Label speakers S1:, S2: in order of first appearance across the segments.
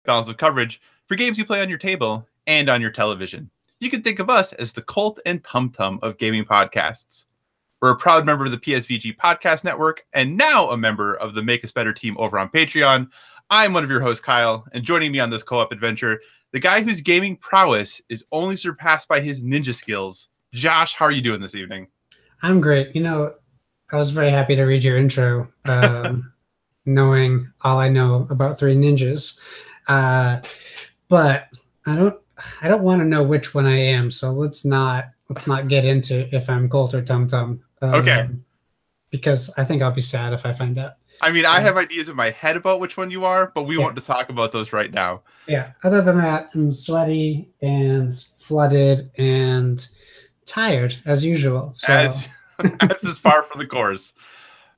S1: balance of coverage for games you play on your table and on your television. You can think of us as the Colt and Tum Tum of gaming podcasts. We're a proud member of the PSVG Podcast Network and now a member of the Make Us Better team over on Patreon. I'm one of your hosts, Kyle, and joining me on this co-op adventure, the guy whose gaming prowess is only surpassed by his ninja skills. Josh, how are you doing this evening?
S2: I'm great. You know, I was very happy to read your intro, knowing all I know about Three Ninjas. But I don't want to know which one I am. So let's not get into if I'm Colt or Tum Tum.
S1: Okay.
S2: Because I think I'll be sad if I find out.
S1: I mean, I have ideas in my head about which one you are, but we want to talk about those right now.
S2: Yeah. Other than that, I'm sweaty and flooded and tired as usual. So
S1: that's as par for the course.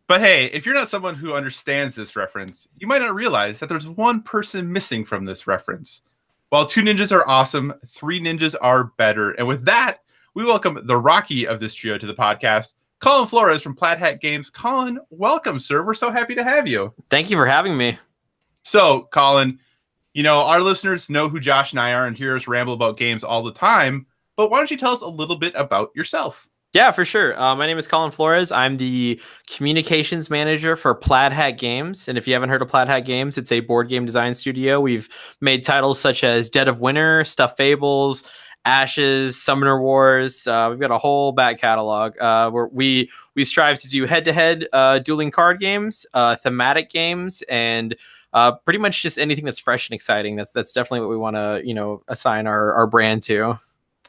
S1: But hey, if you're not someone who understands this reference, you might not realize that there's one person missing from this reference. While two ninjas are awesome, three ninjas are better. And with that, we welcome the Rocky of this trio to the podcast, Callin Flores from Plaid Hat Games. Callin, welcome, sir. We're so happy to have you.
S3: Thank you for having me.
S1: So, Callin, you know, our listeners know who Josh and I are and hear us ramble about games all the time. But why don't you tell us a little bit about yourself?
S3: Yeah, for sure. My name is Callin Flores. I'm the communications manager for Plaid Hat Games. And if you haven't heard of Plaid Hat Games, it's a board game design studio. We've made titles such as Dead of Winter, Stuffed Fables, Ashes, Summoner Wars. We've got a whole back catalog where we strive to do head-to-head dueling card games, thematic games, and pretty much just anything that's fresh and exciting. That's definitely what we want to assign our brand to.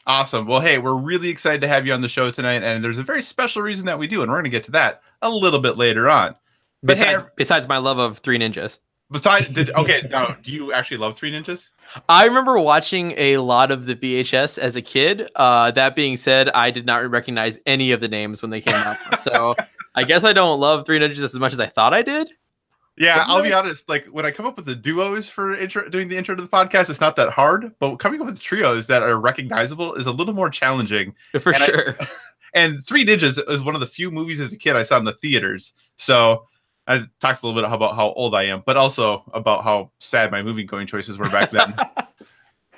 S1: Awesome. Well, hey, we're really excited to have you on the show tonight, and there's a very special reason that we do, and we're going to get to that a little bit later on.
S3: Besides my love of Three Ninjas.
S1: Okay, now, do you actually love Three Ninjas?
S3: I remember watching a lot of the VHS as a kid. That being said, I did not recognize any of the names when they came out. So I guess I don't love Three Ninjas as much as I thought I did.
S1: Yeah, I'll be honest. Like when I come up with the duos for doing the intro to the podcast, it's not that hard. But coming up with trios that are recognizable is a little more challenging.
S3: For sure.
S1: And Three Ninjas is one of the few movies as a kid I saw in the theaters. So I talked a little bit about how old I am, but also about how sad my movie going choices were back then.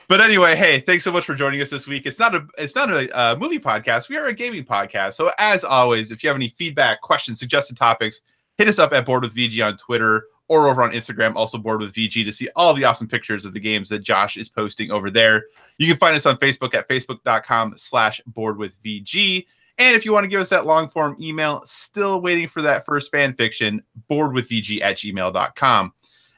S1: But anyway, hey, thanks so much for joining us this week. It's not a movie podcast. We are a gaming podcast. So as always, if you have any feedback, questions, suggested topics, hit us up at Board with VG on Twitter or over on Instagram, also Board with VG, to see all the awesome pictures of the games that Josh is posting over there. You can find us on Facebook at facebook.com/boardwithvg. And if you want to give us that long form email, still waiting for that first fan fiction, boardwithvg@gmail.com.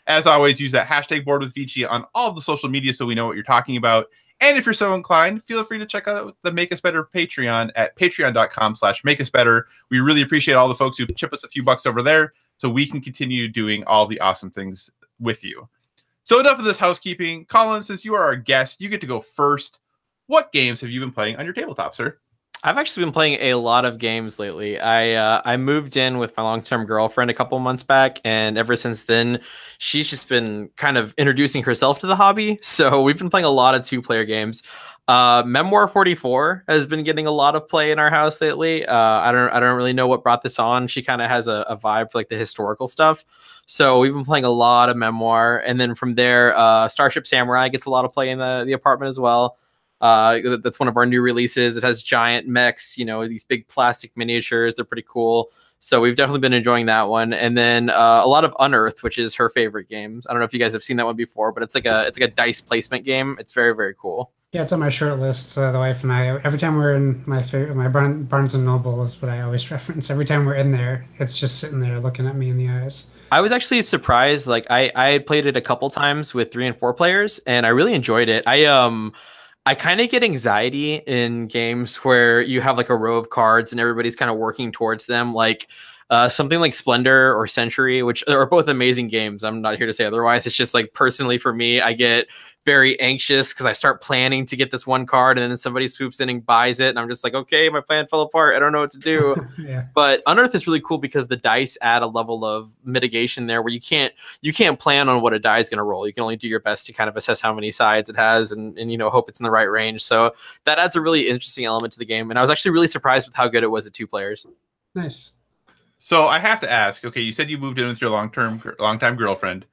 S1: As always, use that hashtag boardwithvg on all of the social media so we know what you're talking about. And if you're so inclined, feel free to check out the Make Us Better Patreon at patreon.com/makeusbetter. We really appreciate all the folks who chip us a few bucks over there so we can continue doing all the awesome things with you. So enough of this housekeeping. Callin, since you are our guest, you get to go first. What games have you been playing on your tabletop, sir?
S3: I've actually been playing a lot of games lately. I moved in with my long-term girlfriend a couple months back, and ever since then, she's just been kind of introducing herself to the hobby. So we've been playing a lot of two-player games. Memoir 44 has been getting a lot of play in our house lately. I don't really know what brought this on. She kind of has a vibe for like the historical stuff. So we've been playing a lot of Memoir, and then from there, Starship Samurai gets a lot of play in the apartment as well. That's one of our new releases. It has giant mechs, these big plastic miniatures. They're pretty cool. So we've definitely been enjoying that one. And then a lot of Unearthed, which is her favorite games. I don't know if you guys have seen that one before, but it's like a dice placement game. It's very, very cool.
S2: Yeah, it's on my short list. The wife and I, every time we're in my Barnes and Noble is what I always reference. Every time we're in there, it's just sitting there looking at me in the eyes.
S3: I was actually surprised. Like I played it a couple times with 3 and 4 players, and I really enjoyed it. I kind of get anxiety in games where you have like a row of cards and everybody's kind of working towards them. Like something like Splendor or Century, which are both amazing games. I'm not here to say otherwise. It's just like personally for me, I get very anxious because I start planning to get this one card and then somebody swoops in and buys it. And I'm just like, okay, my plan fell apart. I don't know what to do.
S2: Yeah.
S3: But Unearthed is really cool because the dice add a level of mitigation there where you can't plan on what a die is going to roll. You can only do your best to kind of assess how many sides it has and hope it's in the right range. So that adds a really interesting element to the game. And I was actually really surprised with how good it was at 2 players.
S2: Nice.
S1: So I have to ask, okay, you said you moved in with your long-time girlfriend,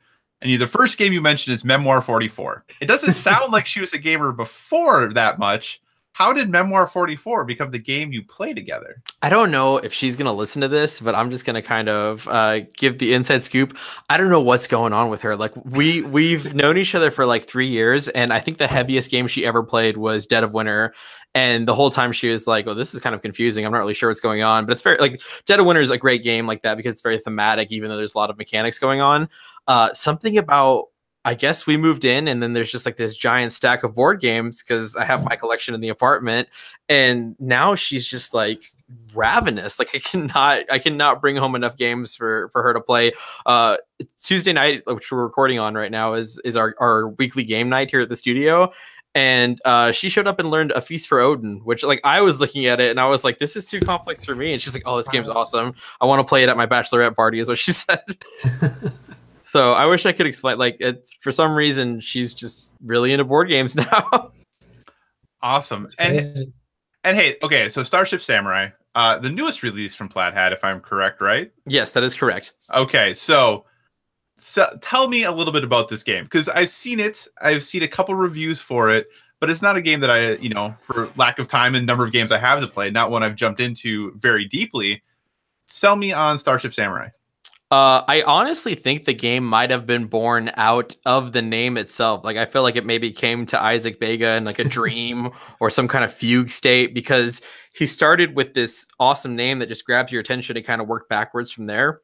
S1: the first game you mentioned is Memoir 44. It doesn't sound like she was a gamer before that much. How did Memoir 44 become the game you play together?
S3: I don't know if she's going to listen to this, but I'm just going to kind of give the inside scoop. I don't know what's going on with her. Like we've known each other for like 3 years, and I think the heaviest game she ever played was Dead of Winter. And the whole time she was like, "Oh, this is kind of confusing. I'm not really sure what's going on." But it's very like Dead of Winter is a great game like that because it's very thematic, even though there's a lot of mechanics going on. Something about, I guess we moved in and then there's just like this giant stack of board games because I have my collection in the apartment, and now she's just like ravenous. Like I cannot bring home enough games for her to play. Tuesday night, which we're recording on right now, is our weekly game night here at the studio. And she showed up and learned A Feast for Odin, which like I was looking at it and I was like, this is too complex for me. And she's like, oh, this game's awesome. I want to play it at my bachelorette party, is what she said. So I wish I could explain. Like, it's for some reason she's just really into board games now.
S1: Awesome. And hey, okay, so Starship Samurai, the newest release from Plaid Hat, if I'm correct, right?
S3: Yes, that is correct.
S1: Okay, so tell me a little bit about this game, because I've seen it. I've seen a couple reviews for it, but it's not a game that I, for lack of time and number of games I have to play, not one I've jumped into very deeply. Sell me on Starship Samurai.
S3: I honestly think the game might have been born out of the name itself. Like, I feel like it maybe came to Isaac Vega in like a dream or some kind of fugue state, because he started with this awesome name that just grabs your attention and kind of worked backwards from there.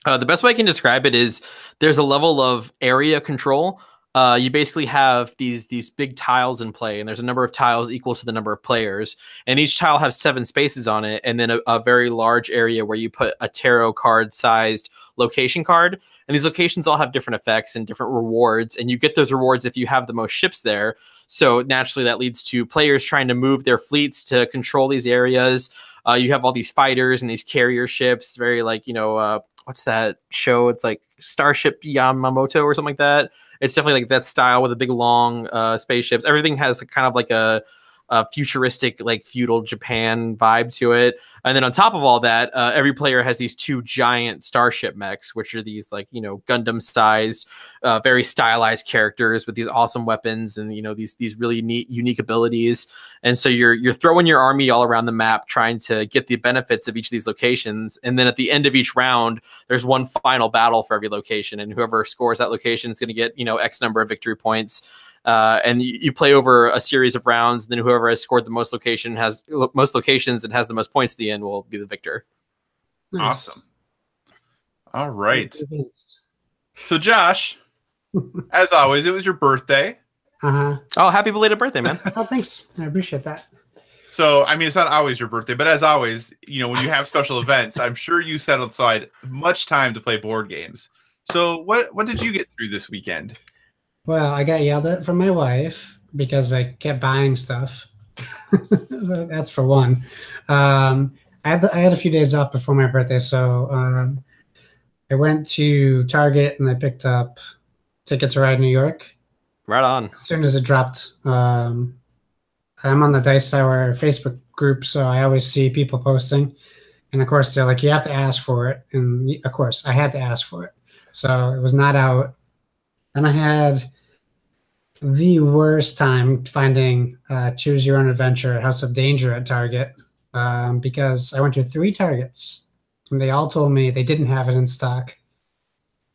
S3: The best way I can describe it is there's a level of area control. You basically have these big tiles in play, and there's a number of tiles equal to the number of players, and each tile has 7 spaces on it, and then a very large area where you put a tarot card sized location card, and these locations all have different effects and different rewards, and you get those rewards if you have the most ships there. So naturally that leads to players trying to move their fleets to control these areas. You have all these fighters and these carrier ships, very like, what's that show? It's like Starship Yamamoto or something like that. It's definitely like that style with the big long spaceships. Everything has kind of like a futuristic, like feudal Japan vibe to it. And then on top of all that, every player has these 2 giant starship mechs, which are these like, Gundam sized, very stylized characters with these awesome weapons and, these really neat, unique abilities. And so you're throwing your army all around the map, trying to get the benefits of each of these locations. And then at the end of each round, there's one final battle for every location, and whoever scores that location is going to get, X number of victory points. And you play over a series of rounds, and then whoever has scored the most locations and has the most points at the end will be the victor.
S1: Nice. Awesome. All right. So Josh, as always, it was your birthday.
S2: Uh-huh.
S3: Oh, happy belated birthday, man.
S2: Oh, thanks. I appreciate that.
S1: So, I mean, it's not always your birthday, but as always, when you have special events, I'm sure you set aside much time to play board games. So what did you get through this weekend?
S2: Well, I got yelled at from my wife because I kept buying stuff. That's for one. I had a few days off before my birthday, so I went to Target and I picked up Ticket to Ride New York.
S3: Right on.
S2: As soon as it dropped, I'm on the Dice Tower Facebook group, so I always see people posting. And of course, they're like, you have to ask for it. And of course, I had to ask for it. So it was not out. And I had the worst time finding Choose Your Own Adventure, House of Danger at Target, because I went to 3 Targets and they all told me they didn't have it in stock.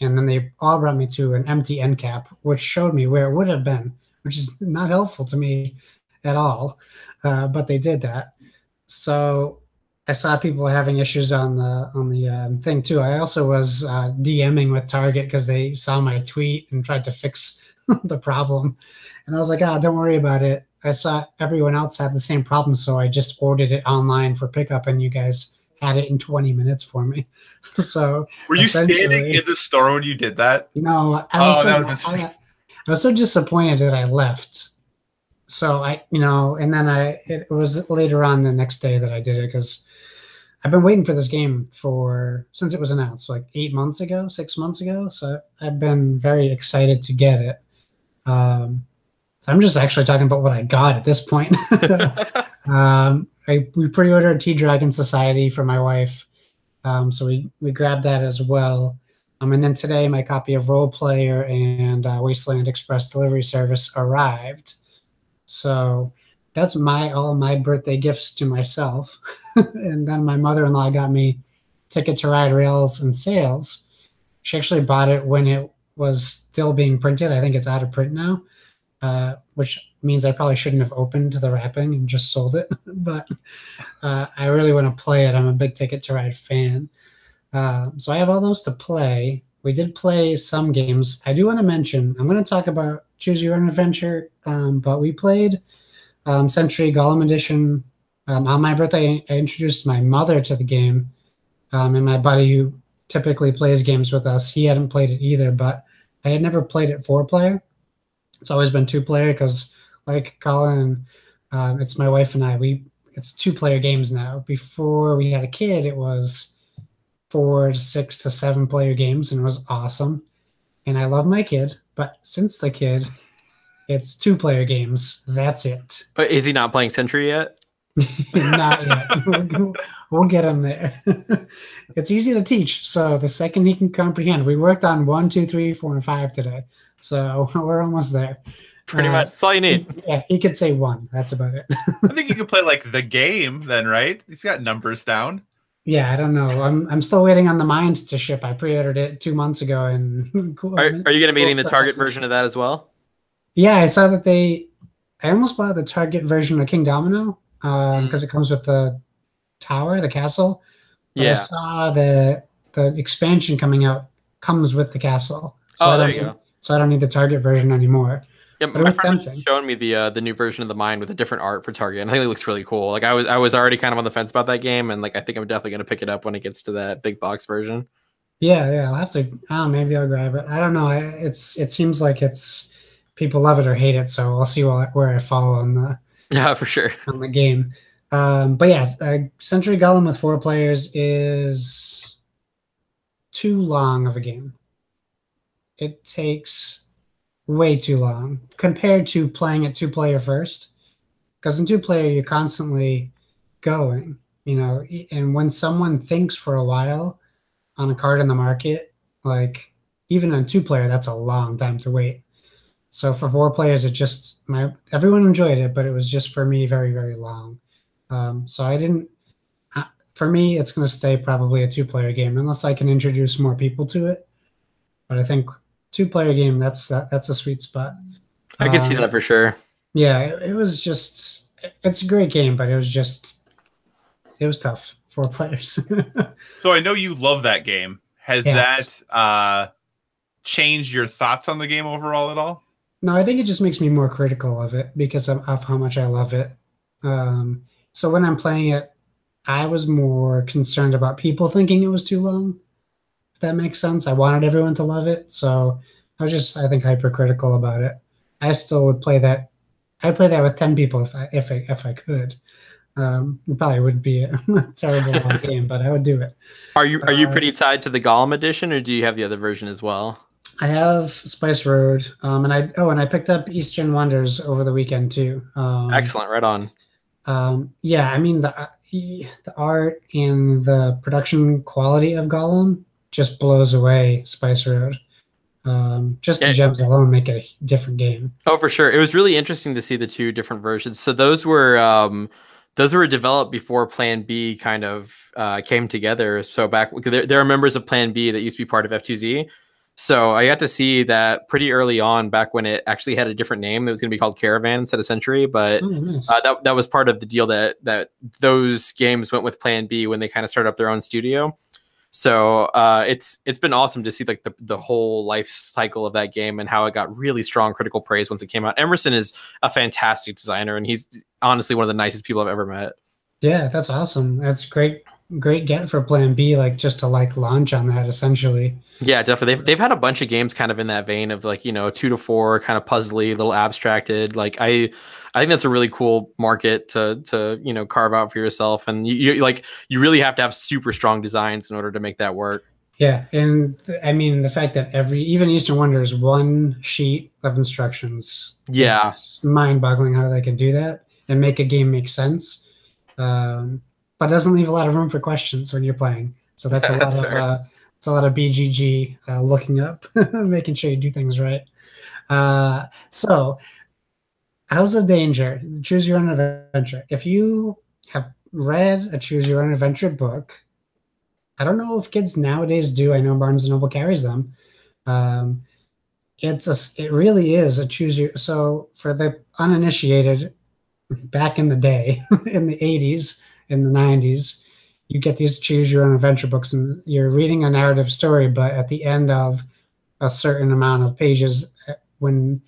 S2: And then they all brought me to an empty end cap, which showed me where it would have been, which is not helpful to me at all. But they did that. So I saw people having issues on the thing too. I also was DMing with Target because they saw my tweet and tried to fix the problem, and I was like, don't worry about it. I saw everyone else had the same problem, so I just ordered it online for pickup, and you guys had it in 20 minutes for me. So
S1: were you standing in the store when you did that?
S2: No, I was so disappointed that I left. So and then it was later on the next day that I did it, because I've been waiting for this game since it was announced, like 6 months ago. So I've been very excited to get it. So I'm just actually talking about what I got at this point. We pre-ordered T-Dragon Society for my wife. So we grabbed that as well. And then today, my copy of Role Player and Wasteland Express Delivery Service arrived. So that's all my birthday gifts to myself. And then my mother-in-law got me Ticket to Ride Rails and Sales. She actually bought it when it was still being printed. I think it's out of print now, which means I probably shouldn't have opened the wrapping and just sold it. But I really want to play it. I'm a big Ticket to Ride fan. So I have all those to play. We did play some games. I do want to mention, I'm going to talk about Choose Your Own Adventure, but we played Century Golem Edition. On my birthday, I introduced my mother to the game, and my buddy who typically plays games with us, he hadn't played it either, but I had never played it 4-player. It's always been 2-player because, like Callin, it's my wife and I. It's 2-player games now. Before we had a kid, it was 4 to 6 to 7-player games, and it was awesome. And I love my kid, but since the kid, it's 2-player games. That's it.
S3: But is he not playing Century yet?
S2: Not yet. We'll get him there. It's easy to teach. So the second he can comprehend, we worked on 1, 2, 3, 4, and 5 today. So we're almost there.
S3: Pretty much. That's all you need.
S2: Yeah, he could say 1. That's about it.
S1: I think you could play like the game then, right? He's got numbers down.
S2: Yeah, I don't know. I'm still waiting on the Mind to ship. I pre-ordered it 2 months ago, and cool.
S3: Are you going to be getting the Target version of that as well?
S2: Yeah, I saw that I almost bought the Target version of King Domino because it comes with the tower, the castle. But I saw the expansion coming out comes with the castle. So
S3: there you go.
S2: So I don't need the Target version anymore.
S3: Yeah, my friend was showing me the new version of the Mind with a different art for Target, and I think it looks really cool. Like I was already kind of on the fence about that game, and like I think I'm definitely gonna pick it up when it gets to that big box version.
S2: Yeah, I'll have to. Maybe I'll grab it. I don't know. It seems like it's people love it or hate it, so I'll see where I fall on the
S3: for sure
S2: on the game. But yeah, Century Golem with 4 players is too long of a game. It takes way too long compared to playing it 2-player first, because in 2-player you're constantly going, and when someone thinks for a while on a card in the market, like even on 2-player, that's a long time to wait. So for 4 players, everyone enjoyed it, but it was just for me very, very long. So I didn't. For me, it's going to stay probably a 2-player game unless I can introduce more people to it. But I think 2-player game, that's a sweet spot.
S3: I can see that for sure.
S2: Yeah, it was just, it's a great game, but it was tough. 4 players.
S1: So I know you love that game. Has that changed your thoughts on the game overall at all?
S2: No, I think it just makes me more critical of it because of how much I love it. So when I'm playing it, I was more concerned about people thinking it was too long. If that makes sense. I wanted everyone to love it, so I was just, I think, hypercritical about it. I still would play that. I'd play that with 10 people if I could. It probably would be a terrible long game, but I would do it.
S3: Are you pretty tied to the Golem edition, or do you have the other version as well?
S2: I have Spice Road, and I picked up Eastern Wonders over the weekend too.
S3: Excellent, right on.
S2: Yeah, I mean the art and the production quality of Golem just blows away Spice Road. Just the gems alone make it a different game.
S3: Oh, for sure. It was really interesting to see the 2 different versions. So those were developed before Plan B kind of came together. So there are members of Plan B that used to be part of F2Z. So I got to see that pretty early on, back when it actually had a different name. It was going to be called Caravan instead of Century, but
S2: nice.
S3: That was part of the deal that those games went with Plan B when they kind of started up their own studio. So it's been awesome to see like the whole life cycle of that game and how it got really strong critical praise once it came out. Emerson is a fantastic designer, and he's honestly one of the nicest people I've ever met.
S2: Yeah, that's awesome. That's great get for Plan B, like just to like launch on that essentially.
S3: Yeah, definitely. They've had a bunch of games kind of in that vein of like, 2 to 4, kind of puzzly, little abstracted. Like I think that's a really cool market to carve out for yourself, and you really have to have super strong designs in order to make that work.
S2: Yeah, and I mean the fact that even Eastern Wonder is 1 sheet of instructions.
S3: Yeah,
S2: it's mind-boggling how they can do that and make a game make sense. But it doesn't leave a lot of room for questions when you're playing. So that's a lot of It's a lot of BGG looking up, making sure you do things right. So House of Danger, Choose Your Own Adventure. If you have read a Choose Your Own Adventure book, I don't know if kids nowadays do. I know Barnes & Noble carries them. It really is a choose your. So for the uninitiated, back in the day, in the 80s, in the 90s, you get these choose your own adventure books, and you're reading a narrative story, but at the end of a certain amount of pages, when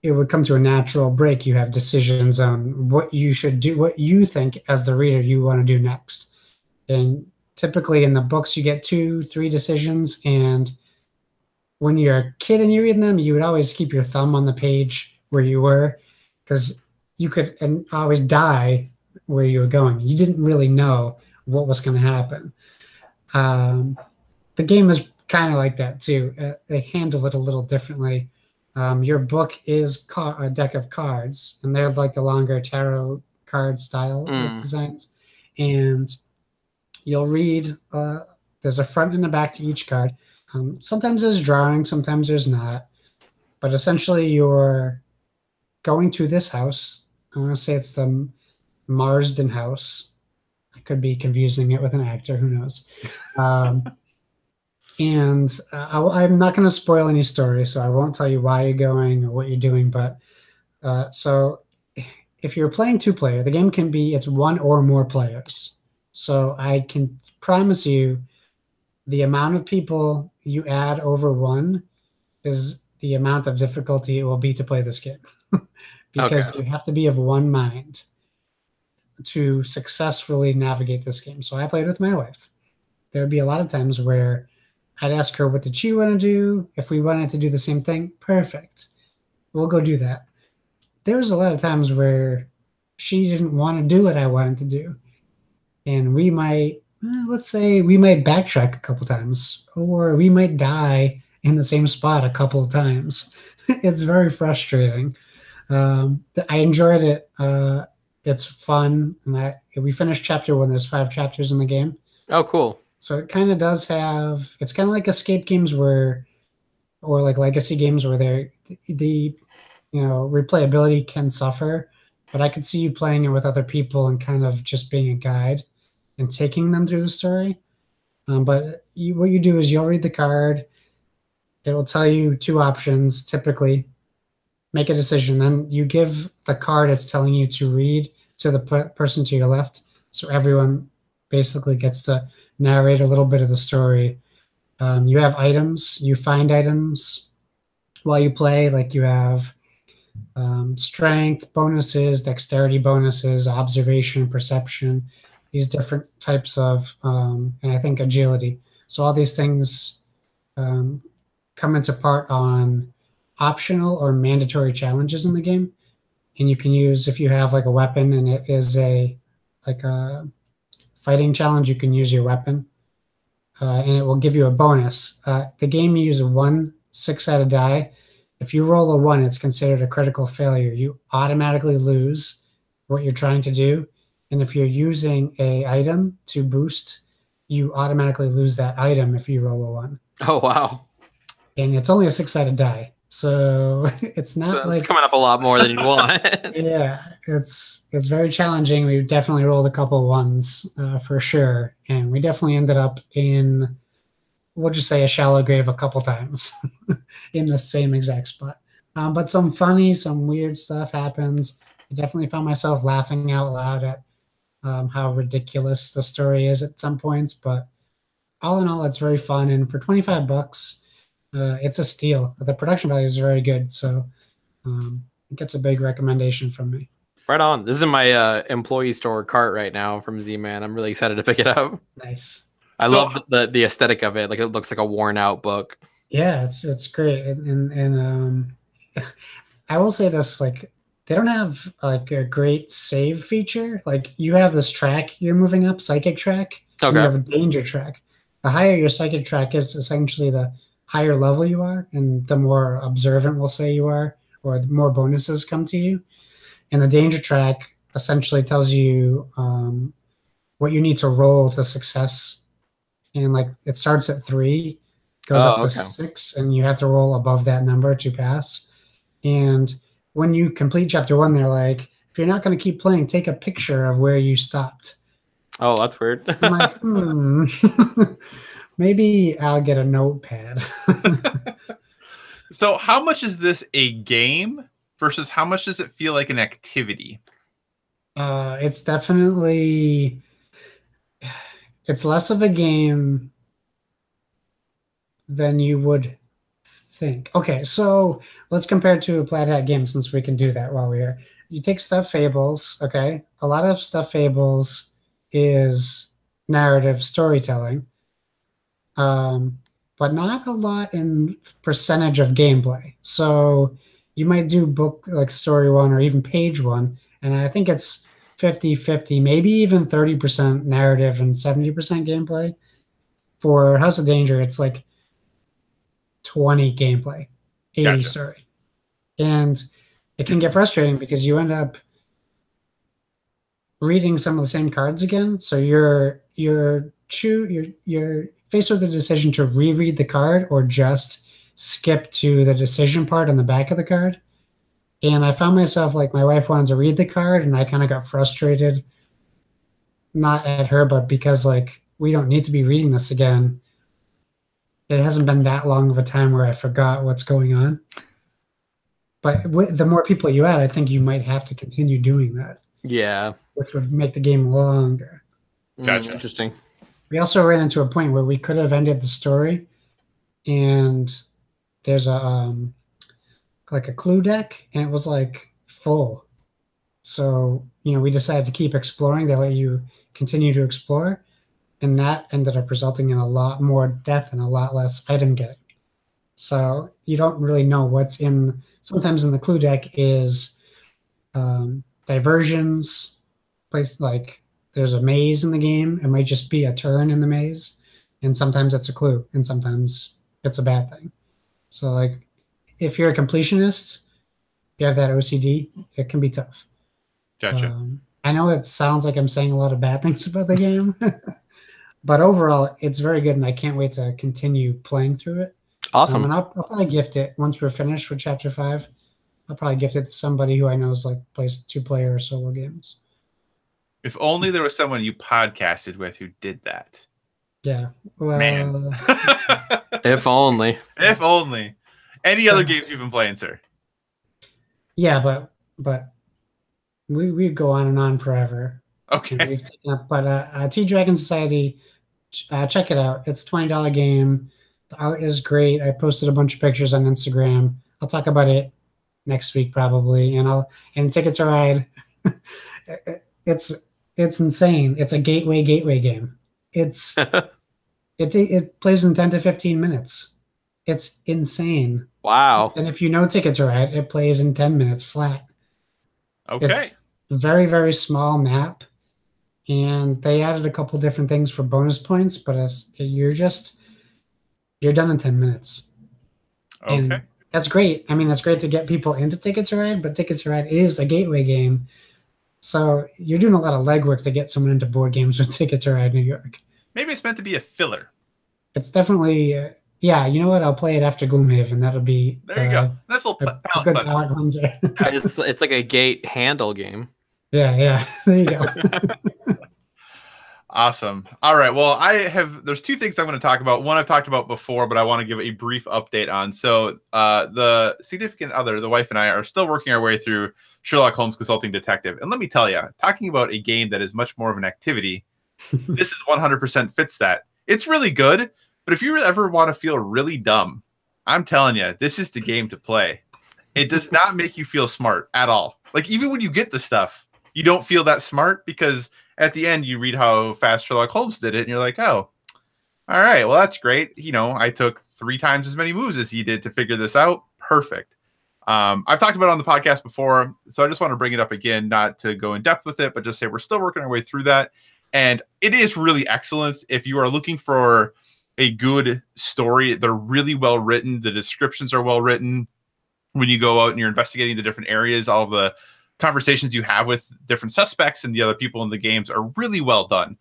S2: it would come to a natural break, you have decisions on what you should do, what you think as the reader you want to do next. And typically in the books, you get 2-3 decisions. And when you're a kid and you're reading them, you would always keep your thumb on the page where you were, because you could always die where you were going. You didn't really know what was going to happen. The game is kind of like that too. They handle it a little differently. Your book is a deck of cards, and they're like the longer tarot card style designs. And you'll read, there's a front and a back to each card. Sometimes there's drawing, sometimes there's not. But essentially, you're going to this house. I want to say it's the Marsden house. I could be confusing it with an actor, who knows. And I'm not going to spoil any story, so I won't tell you why you're going or what you're doing. But so if you're playing 2-player, the game can be, it's 1 or more players. So I can promise you the amount of people you add over 1 is the amount of difficulty it will be to play this game. Because you have to be of one mind to successfully navigate this game. So I played with my wife. There would be a lot of times where I'd ask her, what did she want to do? If we wanted to do the same thing, perfect. We'll go do that. There was a lot of times where she didn't want to do what I wanted to do. And we might, let's say we might backtrack a couple times, or we might die in the same spot a couple of times. It's very frustrating. I enjoyed it. It's fun. And we finished chapter 1. There's 5 chapters in the game.
S3: Oh, cool.
S2: So it kind of does have, it's kind of like escape games or like legacy games where the replayability can suffer, but I could see you playing it with other people and kind of just being a guide and taking them through the story. But what you do is you'll read the card. It will tell you 2 options, typically. Make a decision. Then you give the card it's telling you to read to the person to your left. So everyone basically gets to narrate a little bit of the story. You have items. You find items while you play. Like you have strength bonuses, dexterity bonuses, observation, perception, these different types of, and I think agility. So all these things come into part on optional or mandatory challenges in the game. And you can use, if you have like a weapon and it is a fighting challenge, you can use your weapon and it will give you a bonus. The game uses 1 6-sided die. If you roll a 1, it's considered a critical failure. You automatically lose what you're trying to do. And if you're using a item to boost, you automatically lose that item if you roll a 1.
S3: Oh, wow.
S2: And it's only a 6-sided die. So it's not
S3: it's coming up a lot more than you'd want.
S2: Yeah, it's very challenging. We definitely rolled a couple 1s for sure. And we definitely ended up in, we'll just say, a shallow grave a couple times in the same exact spot. But some weird stuff happens. I definitely found myself laughing out loud at how ridiculous the story is at some points. But all in all, it's very fun. And for $25, it's a steal. The production value is very good. So it gets a big recommendation from me.
S3: Right on. This is in my employee store cart right now from Z-Man. I'm really excited to pick it up.
S2: Nice.
S3: I love the aesthetic of it. Like, it looks like a worn out book.
S2: Yeah, it's great. And I will say this, like, they don't have like a great save feature. Like, you have this track you're moving up, psychic track.
S3: Okay.
S2: And you have a danger track. The higher your psychic track is, essentially the higher level you are, and the more observant we'll say you are, or the more bonuses come to you. And the danger track essentially tells you what you need to roll to success and like it starts at 3, goes up to 6, and you have to roll above that number to pass. And when you complete chapter 1, they're like, if you're not going to keep playing, take a picture of where you stopped.
S3: Oh, that's weird.
S2: I'm like, maybe I'll get a notepad.
S1: So how much is this a game versus how much does it feel like an activity?
S2: It's definitely, it's less of a game than you would think. Okay, so let's compare it to a Plaid Hat game, since we can do that while we're here. You take Stuffed Fables, okay? A lot of Stuffed Fables is narrative storytelling, but not a lot in percentage of gameplay. So you might do book like story 1 or even page 1, and I think it's 50-50, maybe even 30% narrative and 70% gameplay. For House of Danger, it's like 20 gameplay, 80 story. And it can get frustrating because you end up reading some of the same cards again. So you're faced with the decision to reread the card or just skip to the decision part on the back of the card. And I found myself, like, my wife wanted to read the card and I kind of got frustrated, not at her, but because, like, we don't need to be reading this again. It hasn't been that long of a time where I forgot what's going on. But the more people you add, I think you might have to continue doing that.
S3: Yeah.
S2: Which would make the game longer.
S1: Gotcha.
S3: Interesting.
S2: We also ran into a point where we could have ended the story, and there's a like a clue deck, and it was like full. So, we decided to keep exploring. They let you continue to explore, and that ended up resulting in a lot more death and a lot less item getting. So you don't really know what's in. Sometimes in the clue deck is diversions, place like there's a maze in the game. It might just be a turn in the maze, and sometimes it's a clue, and sometimes it's a bad thing. So, like, if you're a completionist, you have that OCD, it can be tough.
S1: Gotcha.
S2: I know it sounds like I'm saying a lot of bad things about the game, but overall, it's very good, and I can't wait to continue playing through it.
S3: Awesome.
S2: And I'll probably gift it once we're finished with Chapter 5. I'll probably gift it to somebody who I know is like plays 2-player or solo games.
S1: If only there was someone you podcasted with who did that.
S2: Yeah. Well,
S1: man.
S3: If only.
S1: If only. Any other games you've been playing, sir?
S2: Yeah, but we go on and on forever.
S1: Okay.
S2: We've taken up, but Tea Dragon Society, check it out. It's a $20 game. The art is great. I posted a bunch of pictures on Instagram. I'll talk about it next week probably, and Ticket to Ride. It's insane. It's a gateway game. It plays in 10 to 15 minutes. It's insane.
S3: Wow.
S2: And if you know Ticket to Ride, it plays in 10 minutes flat.
S1: Okay.
S2: It's a very, very small map, and they added a couple different things for bonus points, but you're done in 10 minutes.
S1: Okay.
S2: And that's great. I mean, that's great to get people into Ticket to Ride, but Ticket to Ride is a gateway game. So you're doing a lot of legwork to get someone into board games with Ticket to Ride New York.
S1: Maybe it's meant to be a filler.
S2: It's definitely, yeah, you know what? I'll play it after Gloomhaven. That'll be
S1: there you go. Nice little
S2: a good palate cleanser.
S3: It's like a gate handle game.
S2: Yeah. There you go.
S1: Awesome. All right. Well, there's two things I'm going to talk about. One I've talked about before, but I want to give a brief update on. So the significant other, the wife and I, are still working our way through Sherlock Holmes Consulting Detective. And let me tell you, talking about a game that is much more of an activity, this is 100% fits that. It's really good, but if you ever want to feel really dumb, I'm telling you, this is the game to play. It does not make you feel smart at all. Like, even when you get the stuff, you don't feel that smart, because at the end you read how fast Sherlock Holmes did it, and you're like, oh, all right, well, that's great. I took 3 times as many moves as he did to figure this out. Perfect. I've talked about it on the podcast before, so I just want to bring it up again, not to go in depth with it, but just say we're still working our way through that. And it is really excellent. If you are looking for a good story, they're really well written. The descriptions are well written. When you go out and you're investigating the different areas, all of the conversations you have with different suspects and the other people in the games are really well done.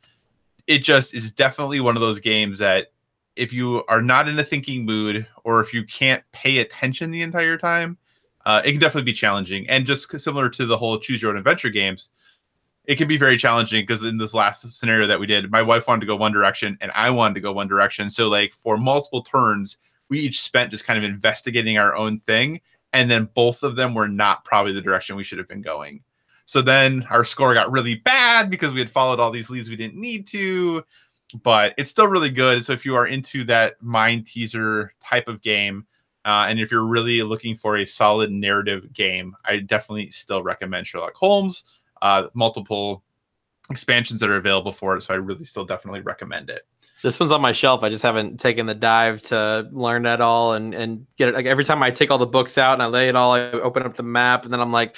S1: it just is definitely one of those games that if you are not in a thinking mood, or if you can't pay attention the entire time, it can definitely be challenging. And just similar to the whole choose your own adventure games, it can be very challenging because in this last scenario that we did, my wife wanted to go one direction and I wanted to go one direction. So like for multiple turns, we each spent just kind of investigating our own thing. And then both of them were not probably the direction we should have been going. So then our score got really bad because we had followed all these leads we didn't need to, but it's still really good. So if you are into that mind teaser type of game, and if you're really looking for a solid narrative game, I definitely still recommend Sherlock Holmes. Multiple expansions that are available for it, so I really still definitely recommend it.
S3: This one's on my shelf. I just haven't taken the dive to learn it all and get it. Like every time I take all the books out and I lay it all, I open up the map, and then I'm like,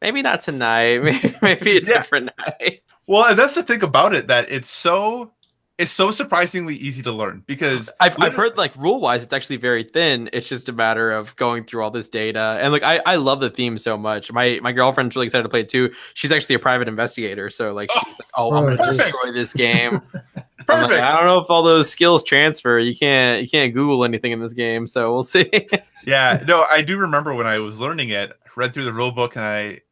S3: maybe not tonight. Maybe a different night.
S1: Well, and that's the thing about it, that it's so surprisingly easy to learn, because
S3: I've heard like rule wise it's actually very thin. It's just a matter of going through all this data, and like I love the theme so much. My girlfriend's really excited to play it too. She's actually a private investigator, so like she's like, I'm gonna destroy this game. I'm like, I don't know if all those skills transfer. You can't Google anything in this game, so we'll see.
S1: Yeah, no, I do remember when I was learning it, read through the rule book, and I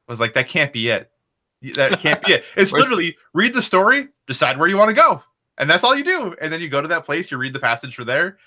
S1: was like, that can't be it. That can't be it. It's literally read the story, decide where you want to go. And that's all you do. And then you go to that place, you read the passage for there.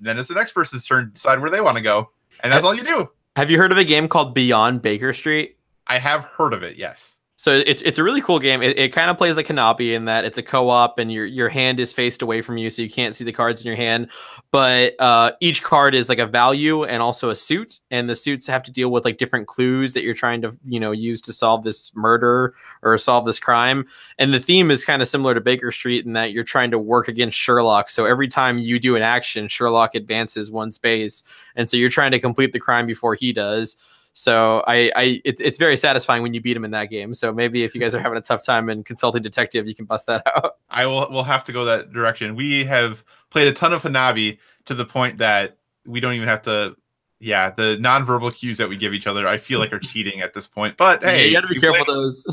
S1: Then it's the next person's turn to decide where they want to go. And that's all you do.
S3: Have you heard of a game called Beyond Baker Street?
S1: I have heard of it, yes.
S3: So it's a really cool game. It kind of plays like Hanabi in that it's a co-op and your hand is faced away from you, so you can't see the cards in your hand. But each card is like a value and also a suit, and the suits have to deal with like different clues that you're trying to use to solve this murder or solve this crime. And the theme is kind of similar to Baker Street in that you're trying to work against Sherlock. So every time you do an action, Sherlock advances one space, and so you're trying to complete the crime before he does. So it's very satisfying when you beat him in that game. So maybe if you guys are having a tough time in Consulting Detective, you can bust that out.
S1: We'll have to go that direction. We have played a ton of Hanabi to the point that we don't even have to. Yeah, the nonverbal cues that we give each other, I feel like are cheating at this point. But hey,
S3: you got to be careful those.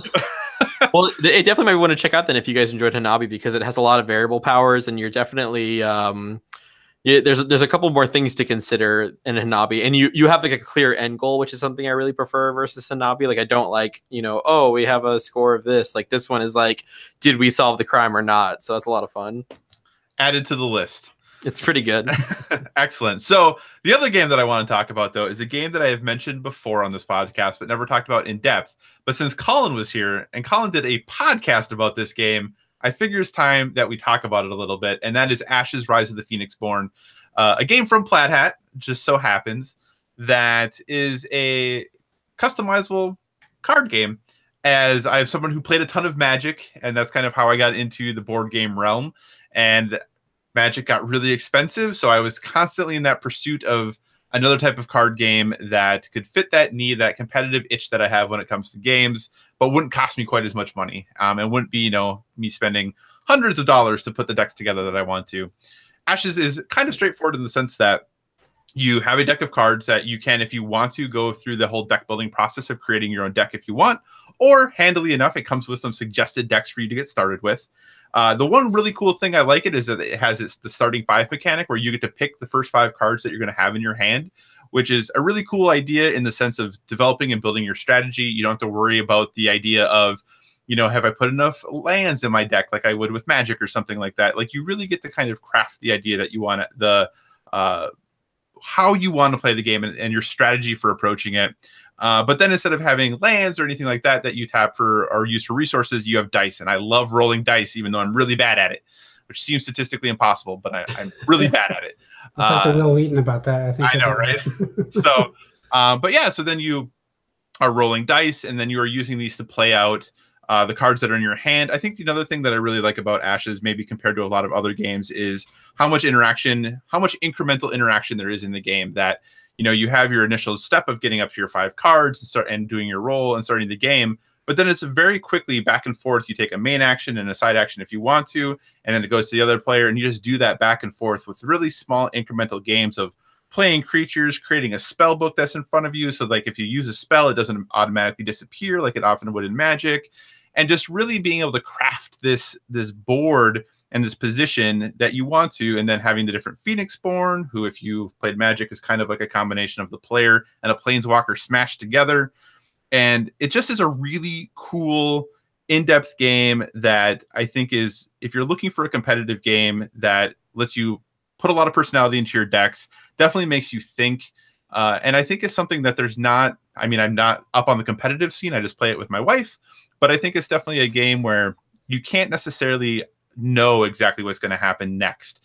S3: Well, it definitely might want to check out then if you guys enjoyed Hanabi, because it has a lot of variable powers, and you're definitely. There's a couple more things to consider in Hanabi, and you have like a clear end goal, which is something I really prefer versus Hanabi. Like I don't like, oh, we have a score of this. Like this one is like, did we solve the crime or not? So that's a lot of fun.
S1: Added to the list.
S3: It's pretty good.
S1: Excellent. So the other game that I want to talk about, though, is a game that I have mentioned before on this podcast, but never talked about in depth. But since Callin was here and Callin did a podcast about this game, I figure it's time that we talk about it a little bit, and that is Ashes: Rise of the Phoenix Born, a game from Plaid Hat. Just so happens that is a customizable card game. As I have someone who played a ton of Magic, and that's kind of how I got into the board game realm. And Magic got really expensive, so I was constantly in that pursuit of another type of card game that could fit that need, that competitive itch that I have when it comes to games, but wouldn't cost me quite as much money, and wouldn't be, me spending hundreds of dollars to put the decks together that I want to. Ashes is kind of straightforward in the sense that you have a deck of cards that you can, if you want to, go through the whole deck building process of creating your own deck if you want, or handily enough, it comes with some suggested decks for you to get started with. The one really cool thing I like it is that it has the starting 5 mechanic where you get to pick the first 5 cards that you're going to have in your hand, which is a really cool idea in the sense of developing and building your strategy. You don't have to worry about the idea of, have I put enough lands in my deck like I would with Magic or something like that. Like you really get to kind of craft the idea that you want how you want to play the game and your strategy for approaching it. But then instead of having lands or anything like that you tap for or use for resources, you have dice. And I love rolling dice, even though I'm really bad at it, which seems statistically impossible, but I'm really bad at it.
S2: I'll talk to Will Wheaton about that.
S1: I know, right? So, but yeah, so then you are rolling dice, and then you are using these to play out the cards that are in your hand. I think another thing that I really like about Ashes, maybe compared to a lot of other games, is how much incremental interaction there is in the game. That you have your initial step of getting up to your 5 cards and doing your roll and starting the game, but then it's very quickly back and forth. You take a main action and a side action if you want to, and then it goes to the other player, and you just do that back and forth with really small incremental games of playing creatures, creating a spell book that's in front of you. So like if you use a spell, it doesn't automatically disappear like it often would in Magic. and just really being able to craft this board and this position that you want to, and then having the different Phoenixborn, who, if you played Magic, is kind of like a combination of the player and a planeswalker smashed together. And it just is a really cool, in-depth game that I think is, if you're looking for a competitive game that lets you put a lot of personality into your decks, definitely makes you think. And I think it's something that there's not, I mean, I'm not up on the competitive scene. I just play it with my wife, but I think it's definitely a game where you can't necessarily know exactly what's going to happen next.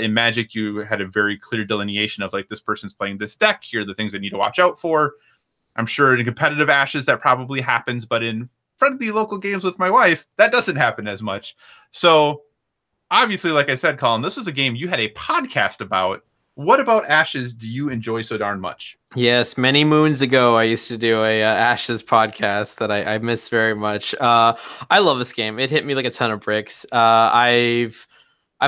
S1: In Magic, you had a very clear delineation of like, this person's playing this deck. Here are the things I need to watch out for. I'm sure in competitive Ashes that probably happens, but in friendly local games with my wife, that doesn't happen as much. So obviously, like I said, Callin, this was a game you had a podcast about. What about Ashes do you enjoy so darn much?
S3: Yes, many moons ago, I used to do a Ashes podcast that I miss very much. I love this game. It hit me like a ton of bricks. I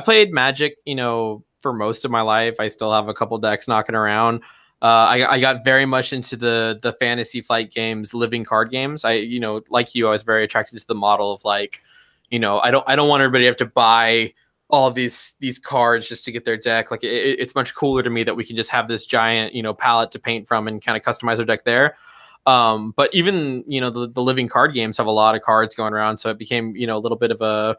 S3: played Magic, you know, for most of my life. I still have a couple decks knocking around. I got very much into the Fantasy Flight games, living card games. You know, like you, I was very attracted to the model of like, you know, I don't want everybody to have to buy all of these cards just to get their deck. Like it's much cooler to me that we can just have this giant, you know, palette to paint from and kind of customize our deck there. But even, you know, the living card games have a lot of cards going around, so it became, you know, a little bit of a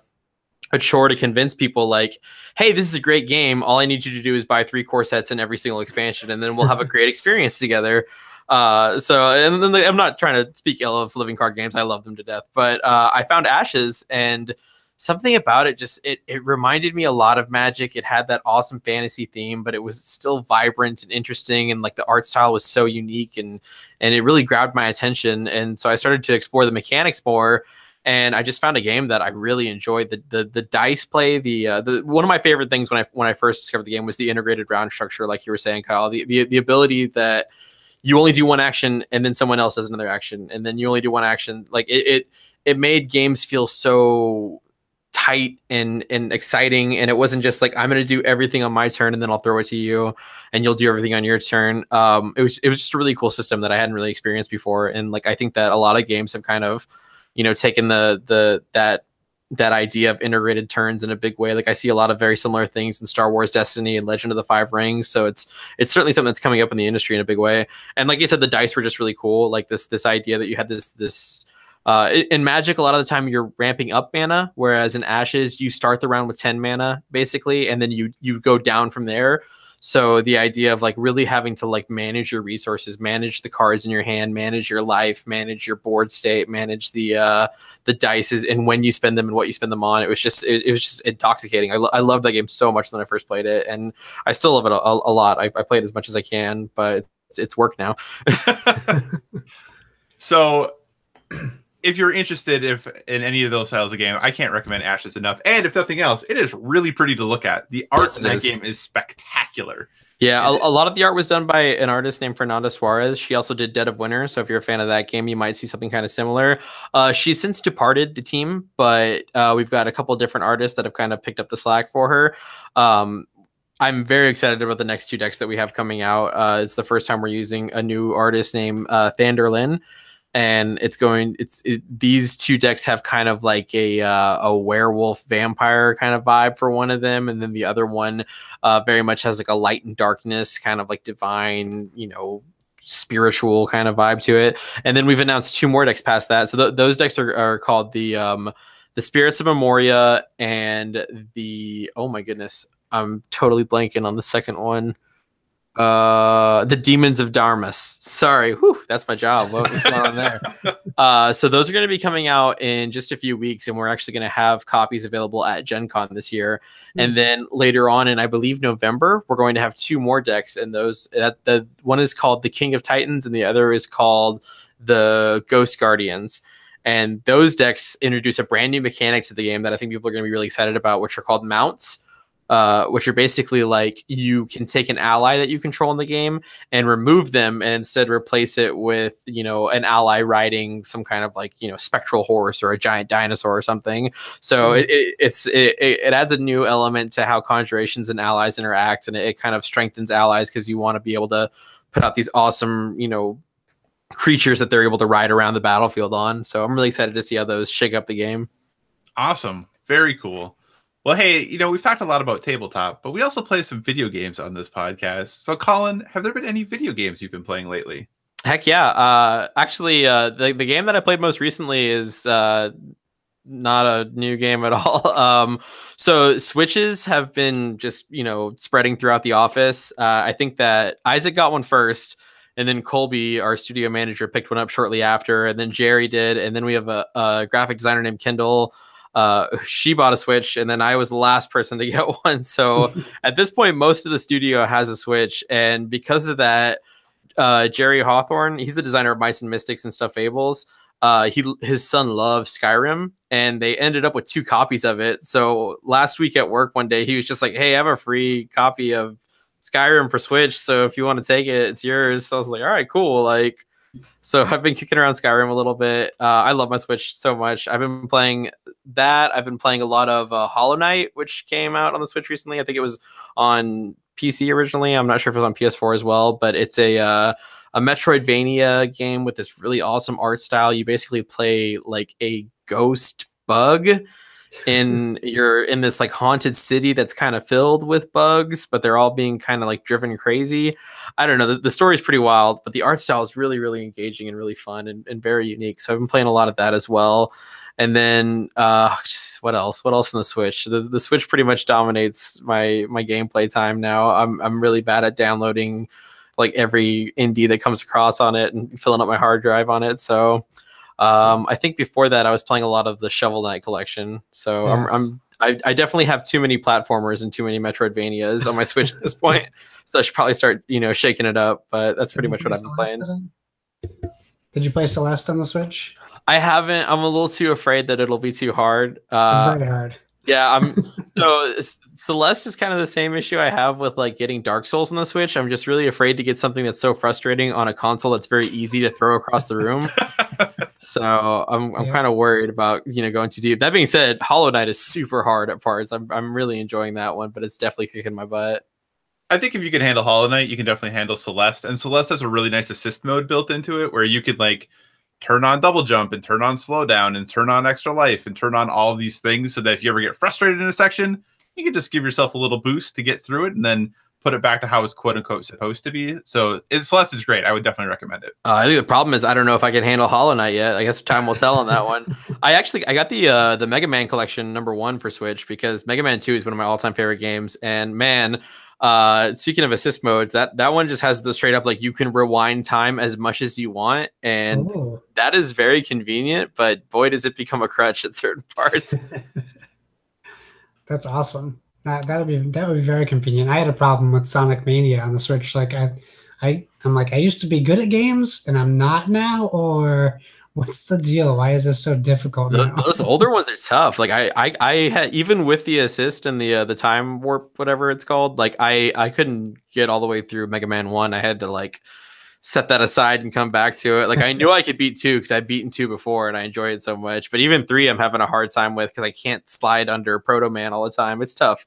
S3: chore to convince people like, hey, this is a great game. All I need you to do is buy 3 core sets in every single expansion, and then we'll have a great experience together. So, and then I'm not trying to speak ill of living card games. I love them to death, but I found Ashes, and something about it just it reminded me a lot of Magic. It had that awesome fantasy theme, but it was still vibrant and interesting, and like the art style was so unique, and it really grabbed my attention. And so I started to explore the mechanics more, and I just found a game that I really enjoyed. The dice play, the one of my favorite things when I first discovered the game was the integrated round structure, like you were saying, Kyle. The ability that you only do one action and then someone else does another action, and then you only do one action. Like it made games feel so tight and exciting, and it wasn't just like, I'm going to do everything on my turn and then I'll throw it to you and you'll do everything on your turn. It was just a really cool system that I hadn't really experienced before, and like I think that a lot of games have kind of, you know, taken that idea of integrated turns in a big way. Like I see a lot of very similar things in Star Wars Destiny and Legend of the Five Rings, so it's certainly something that's coming up in the industry in a big way. And like you said, the dice were just really cool. Like this idea that you had this in Magic, a lot of the time you're ramping up mana, whereas in Ashes you start the round with 10 mana basically, and then you go down from there. So the idea of like really having to like manage your resources, manage the cards in your hand, manage your life, manage your board state, manage the dice and when you spend them and what you spend them on. It was just intoxicating. I loved that game so much when I first played it, and I still love it a lot. I play it as much as I can, but it's work now.
S1: So if you're interested in any of those styles of game, I can't recommend Ashes enough. And if nothing else, it is really pretty to look at. The art in that game is spectacular.
S3: Yeah, a lot of the art was done by an artist named Fernanda Suarez. She also did Dead of Winter, so if you're a fan of that game, you might see something kind of similar. She's since departed the team, but we've got a couple of different artists that have kind of picked up the slack for her. I'm very excited about the next 2 decks that we have coming out. It's the first time we're using a new artist named Thander Lynn. And these 2 decks have kind of like a werewolf vampire kind of vibe for one of them, and then the other one very much has like a light and darkness kind of like divine, you know, spiritual kind of vibe to it. And then we've announced 2 more decks past that. So those decks are called the Spirits of Memoria and the, oh my goodness, I'm totally blanking on the second one. The Demons of Darmus. Sorry, whew, that's my job. What's going on there? So those are going to be coming out in just a few weeks, and we're actually going to have copies available at Gen Con this year. Nice. And then later on in, I believe, November, we're going to have 2 more decks, and those the one is called the King of Titans, and the other is called the Ghost Guardians. And those decks introduce a brand new mechanic to the game that I think people are going to be really excited about, which are called mounts. Which are basically like, you can take an ally that you control in the game and remove them and instead replace it with, you know, an ally riding some kind of like, you know, spectral horse or a giant dinosaur or something. So it adds a new element to how conjurations and allies interact, and it kind of strengthens allies because you want to be able to put out these awesome, you know, creatures that they're able to ride around the battlefield on. So I'm really excited to see how those shake up the game.
S1: Awesome. Very cool. Well, hey, we've talked a lot about tabletop, but we also play some video games on this podcast. So, Callin, have there been any video games you've been playing lately?
S3: Heck yeah. Actually, the game that I played most recently is not a new game at all. So Switches have been just, spreading throughout the office. I think that Isaac got one first, and then Colby, our studio manager, picked one up shortly after, and then Jerry did, and then we have a graphic designer named Kendall. She bought a Switch, and then I was the last person to get one. So at this point, most of the studio has a Switch, and because of that, Jerry Hawthorne, he's the designer of Mice and Mystics and Stuffed Fables. His son loves Skyrim, and they ended up with 2 copies of it. So last week at work one day, he was just like, "Hey, I have a free copy of Skyrim for Switch, so if you want to take it, it's yours." So I was like, "All right, cool." So I've been kicking around Skyrim a little bit. I love my Switch so much. I've been playing that. I've been playing a lot of Hollow Knight, which came out on the Switch recently. I think it was on PC originally. I'm not sure if it was on PS4 as well, but it's a Metroidvania game with this really awesome art style. You basically play like a ghost bug, and you're in this like haunted city that's kind of filled with bugs, but they're all being kind of like driven crazy. I don't know. The story is pretty wild, but the art style is really, really engaging and really fun and very unique. So I've been playing a lot of that as well. And then just what else? What else on the Switch? The Switch pretty much dominates my gameplay time now. I'm really bad at downloading like every indie that comes across on it and filling up my hard drive on it. So I think before that I was playing a lot of the Shovel Knight collection. So yes. I definitely have too many platformers and too many Metroidvanias on my Switch at this point. So I should probably start, shaking it up. But that's pretty much what I've been playing.
S2: Did you play Celeste on the Switch?
S3: I haven't. I'm a little too afraid that it'll be too hard.
S2: It's very hard.
S3: Yeah, so Celeste is kind of the same issue I have with like getting Dark Souls on the Switch. I'm just really afraid to get something that's so frustrating on a console that's very easy to throw across the room. So I'm kind of worried about going too deep. That being said, Hollow Knight is super hard at parts. I'm really enjoying that one, but it's definitely kicking my butt.
S1: I think if you can handle Hollow Knight, you can definitely handle Celeste. And Celeste has a really nice assist mode built into it where you could like turn on double jump and turn on slow down and turn on extra life and turn on all of these things so that if you ever get frustrated in a section, you can just give yourself a little boost to get through it and then put it back to how it's quote unquote supposed to be. So Celeste is great. I would definitely recommend it.
S3: I think the problem is I don't know if I can handle Hollow Knight yet. I guess time will tell on that one. I got the Mega Man collection #1 for Switch because Mega Man 2 is one of my all-time favorite games. And man, speaking of assist modes, that one just has the straight up like you can rewind time as much as you want, and that is very convenient, but boy does it become a crutch at certain parts.
S2: That's awesome. That would be very convenient. I had a problem with Sonic Mania on the Switch. Like I'm like, I used to be good at games and I'm not now, or what's the deal? Why is this so difficult now?
S3: Those older ones are tough. Like I had, even with the assist and the time warp, whatever it's called, like I couldn't get all the way through Mega Man 1. I had to like set that aside and come back to it. Like I knew I could beat 2 because I've beaten 2 before and I enjoy it so much. But even 3 I'm having a hard time with because I can't slide under Proto Man all the time. It's tough.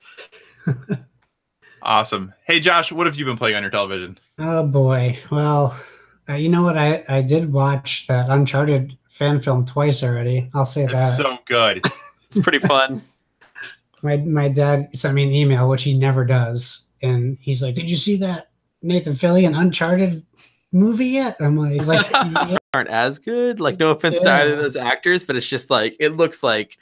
S1: Awesome. Hey Josh, what have you been playing on your television?
S2: Oh boy. Well, you know what? I did watch that Uncharted fan film twice already. I'll say that.
S1: It's so good.
S3: It's pretty fun.
S2: My dad sent me an email, which he never does, and he's like, "Did you see that Nathan Fillion Uncharted movie yet?" He's like, yeah.
S3: Aren't as good. Like, no offense to either of those actors, but it's just like it looks like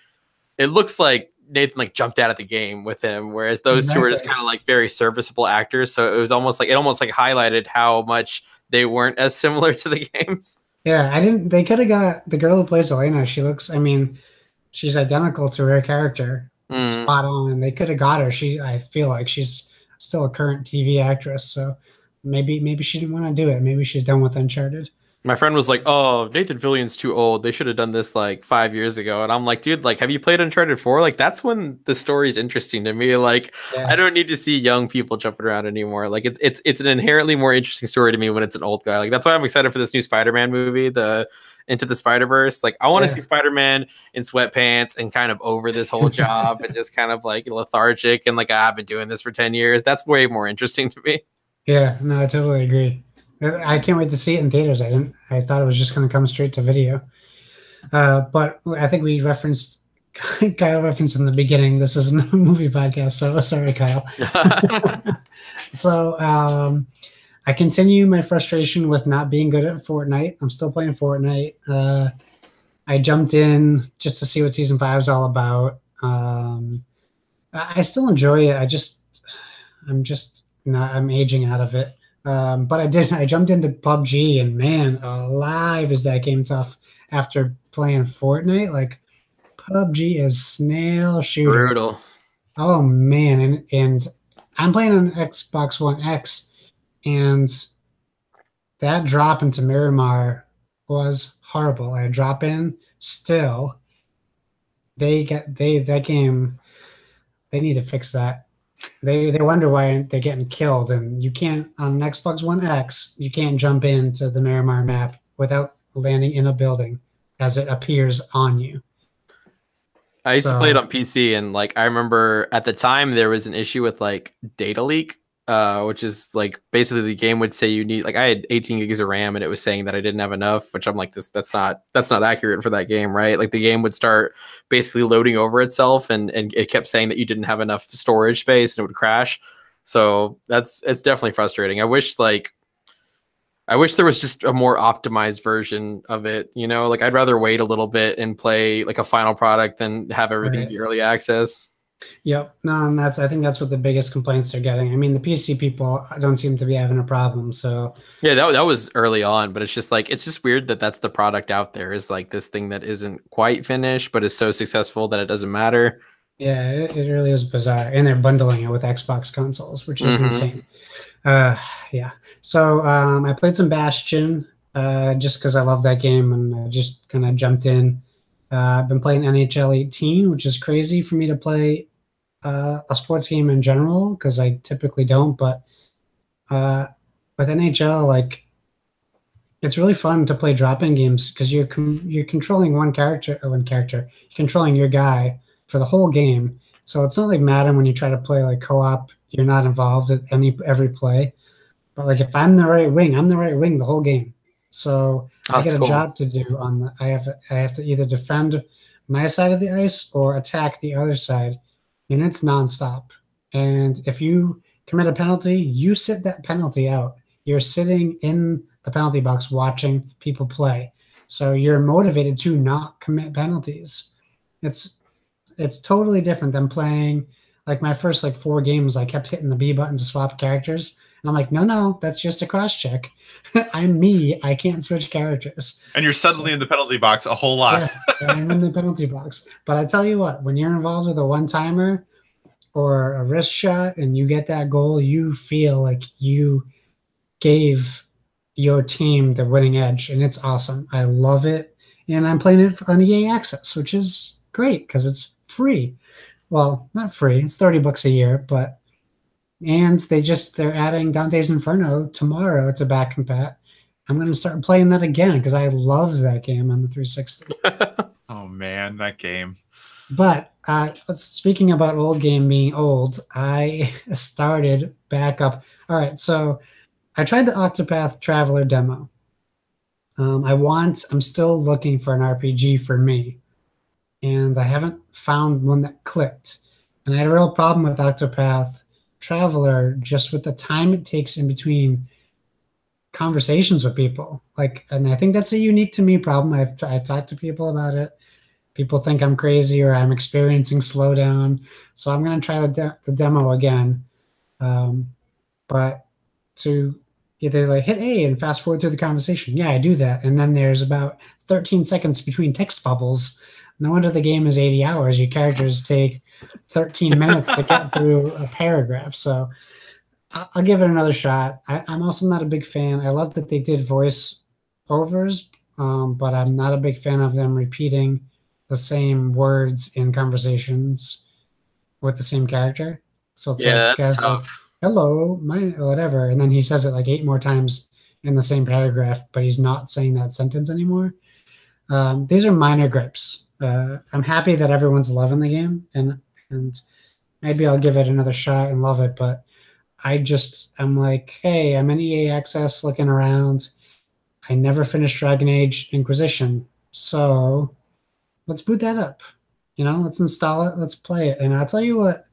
S3: Nathan like jumped out of the game with him, whereas those two were just kind of like very serviceable actors. So it was almost like highlighted how much they weren't as similar to the games.
S2: Yeah, they could have got the girl who plays Elena. She looks, she's identical to her character. Spot on. They could have got her. I feel like she's still a current TV actress. So maybe she didn't want to do it. Maybe she's done with Uncharted.
S3: My friend was like, "Oh, Nathan Fillion's too old. They should have done this like 5 years ago." And I'm like, "Dude, like, have you played Uncharted 4? Like, that's when the story's interesting to me. Like, I don't need to see young people jumping around anymore. Like, it's an inherently more interesting story to me when it's an old guy. Like, that's why I'm excited for this new Spider-Man movie, the Into the Spider-Verse. Like, I want to see Spider-Man in sweatpants and kind of over this whole job and just kind of like lethargic and like, I've been doing this for 10 years. That's way more interesting to me."
S2: Yeah, no, I totally agree. I can't wait to see it in theaters. I thought it was just going to come straight to video. But I think we referenced Kyle referenced in the beginning. This is a movie podcast, so sorry, Kyle. So I continue my frustration with not being good at Fortnite. I'm still playing Fortnite. I jumped in just to see what season 5 is all about. I still enjoy it. I'm aging out of it. But I jumped into PUBG, and man, alive is that game tough after playing Fortnite. Like, PUBG is snail shooter.
S3: Brutal.
S2: Oh man, and I'm playing on Xbox One X, and that drop into Miramar was horrible. I drop in still. That game, they need to fix that. They wonder why they're getting killed, and you can't on an Xbox One X, you can't jump into the Miramar map without landing in a building as it appears on you.
S3: I used to play it on PC, and like I remember at the time there was an issue with like data leak, which is like basically the game would say you need, like, I had 18 gigs of RAM and it was saying that I didn't have enough, which I'm like, that's not accurate for that game, right? Like the game would start basically loading over itself, and it kept saying that you didn't have enough storage space and it would crash. So it's definitely frustrating. I wish there was just a more optimized version of it, you know? Like I'd rather wait a little bit and play like a final product than have everything be early access.
S2: Yep. No, and I think that's what the biggest complaints they're getting. I mean, the PC people don't seem to be having a problem. So
S3: yeah, that was early on, but it's just weird that that's the product out there, is like this thing that isn't quite finished, but is so successful that it doesn't matter.
S2: Yeah, it really is bizarre. And they're bundling it with Xbox consoles, which is insane. Yeah. So I played some Bastion just because I love that game, and I just kind of jumped in. I've been playing NHL 18, which is crazy for me to play a sports game in general because I typically don't. But with NHL, like, it's really fun to play drop-in games because you're controlling one character. You're controlling your guy for the whole game. So it's not like Madden when you try to play like co-op. You're not involved at every play. But like if I'm the right wing, I'm the right wing the whole game. So I get a job to do on the. I have to either defend my side of the ice or attack the other side, and it's nonstop. And if you commit a penalty, you sit that penalty out. You're sitting in the penalty box watching people play, so you're motivated to not commit penalties. It's totally different than playing. Like my first 4 games, I kept hitting the B button to swap characters. And I'm like, no, that's just a cross check. I'm me. I can't switch characters.
S1: And you're suddenly in the penalty box a whole lot.
S2: Yeah, I'm in the penalty box. But I tell you what, when you're involved with a one-timer or a wrist shot and you get that goal, you feel like you gave your team the winning edge. And it's awesome. I love it. And I'm playing it on EA Access, which is great because it's free. Well, not free. It's $30 a year, but and they're adding Dante's Inferno tomorrow to back compat. I'm going to start playing that again because I loved that game on the 360.
S1: Oh man, that game.
S2: But speaking about old game being old, I started back up. All right, so I tried the Octopath Traveler demo. I'm still looking for an RPG for me, and I haven't found one that clicked. And I had a real problem with Octopath Traveler just with the time it takes in between conversations with people. And I think that's a unique to me problem. I've talked to people about it. People think I'm crazy or I'm experiencing slowdown. So I'm going to try the demo again. But to either hit A and fast forward through the conversation. Yeah, I do that. And then there's about 13 seconds between text bubbles. No wonder the game is 80 hours. Your characters take 13 minutes to get through a paragraph. So I'll give it another shot. I'm also not a big fan. I love that they did voice overs, but I'm not a big fan of them repeating the same words in conversations with the same character. So it's
S3: that's tough.
S2: Hello, whatever. And then he says it 8 more times in the same paragraph, but he's not saying that sentence anymore. These are minor gripes. I'm happy that everyone's loving the game, and maybe I'll give it another shot and love it. But I'm like, hey, I'm in EA Access looking around. I never finished Dragon Age Inquisition, so let's boot that up. Let's install it, let's play it. And I'll tell you what,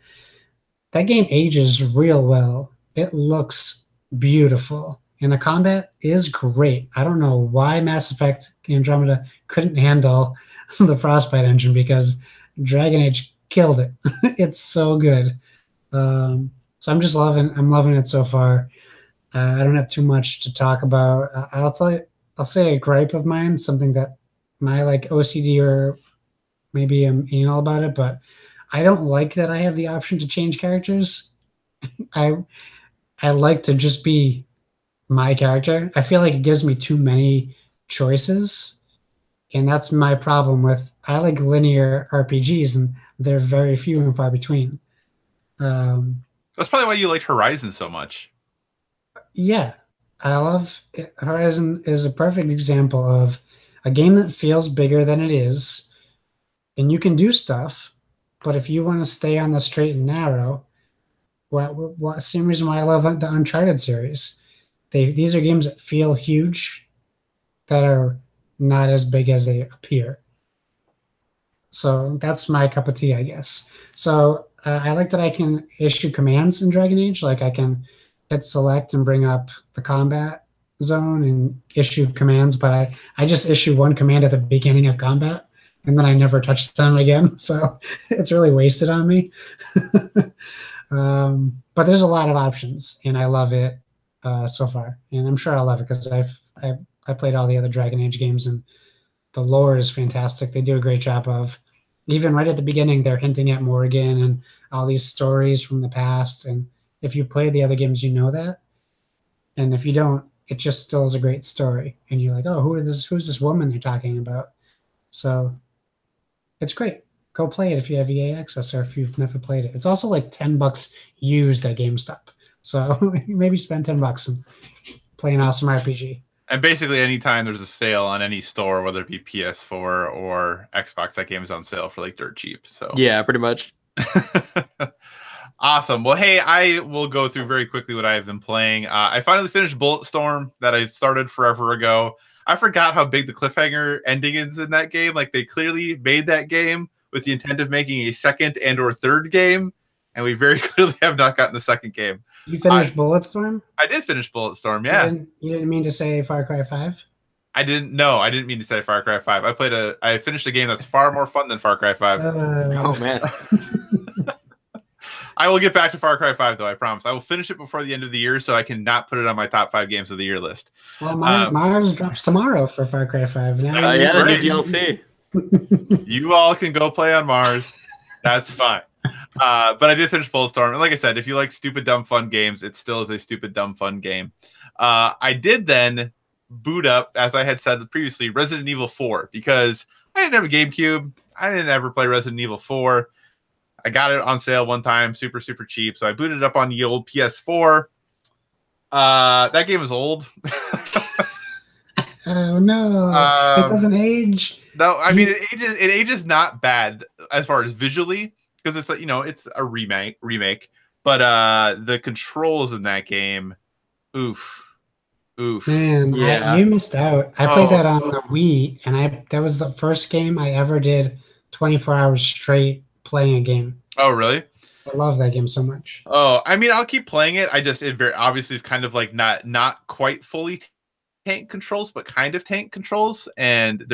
S2: that game ages real well. It looks beautiful. And the combat is great. I don't know why Mass Effect Andromeda couldn't handle the Frostbite engine, because Dragon Age killed it. It's so good. So I'm loving it so far. I don't have too much to talk about. I'll say a gripe of mine, something that my like OCD, or maybe I'm anal about it, but I don't like that I have the option to change characters. I I like to just be my character. I feel like it gives me too many choices, and that's my problem with. I like linear RPGs, and they're very few and far between.
S1: That's probably why you like Horizon so much.
S2: Yeah, I love it. Horizon is a perfect example of a game that feels bigger than it is, and you can do stuff, but if you want to stay on the straight and narrow, same reason why I love the Uncharted series. These are games that feel huge, that are not as big as they appear. So that's my cup of tea, I guess. So I like that I can issue commands in Dragon Age. Like I can hit select and bring up the combat zone and issue commands, but I just issue one command at the beginning of combat, and then I never touch them again. So it's really wasted on me. But there's a lot of options, and I love it so far. And I'm sure I'll love it because I played all the other Dragon Age games, and the lore is fantastic. They do a great job of, even right at the beginning, they're hinting at Morgan and all these stories from the past. And if you play the other games, you know that. And if you don't, it just still is a great story. And you're like, oh, who's this woman they're talking about? So it's great. Go play it if you have EA Access, or if you've never played it. It's also like $10 used at GameStop. So maybe spend $10 and play an awesome RPG.
S1: And basically, anytime there's a sale on any store, whether it be PS4 or Xbox, that game is on sale for like dirt cheap. So
S3: yeah, pretty much.
S1: Awesome. Well, hey, I will go through very quickly what I have been playing. I finally finished Bulletstorm that I started forever ago. I forgot how big the cliffhanger ending is in that game. Like, they clearly made that game with the intent of making a second and or third game, and we very clearly have not gotten the second game.
S2: You finished Bulletstorm?
S1: I did finish Bulletstorm, yeah.
S2: You didn't mean to say Far Cry 5?
S1: I didn't mean to say Far Cry 5. I finished a game that's far more fun than Far Cry 5.
S3: Oh, man.
S1: I will get back to Far Cry 5, though, I promise. I will finish it before the end of the year, so I can not put it on my top 5 games of the year list.
S2: Well, Mars drops tomorrow for Far Cry 5. Now
S3: yeah, the new DLC.
S1: You all can go play on Mars. That's fine. But I did finish Bulletstorm. And like I said, if you like stupid, dumb, fun games, it still is a stupid, dumb, fun game. I did then boot up, as I had said previously, Resident Evil 4, because I didn't have a GameCube. I didn't ever play Resident Evil 4. I got it on sale one time, super, super cheap. So I booted it up on the old PS4. That game is old.
S2: Oh, no. It doesn't age.
S1: No, I mean, it ages not bad as far as visually, because it's it's a remake. But the controls in that game, oof.
S2: Man,
S3: yeah.
S2: You missed out. I played that on the Wii, and that was the first game I ever did 24 hours straight playing a game.
S1: Oh, really?
S2: I love that game so much.
S1: Oh, I mean, I'll keep playing it. It very obviously is kind of like not quite fully tank controls, but kind of tank controls. And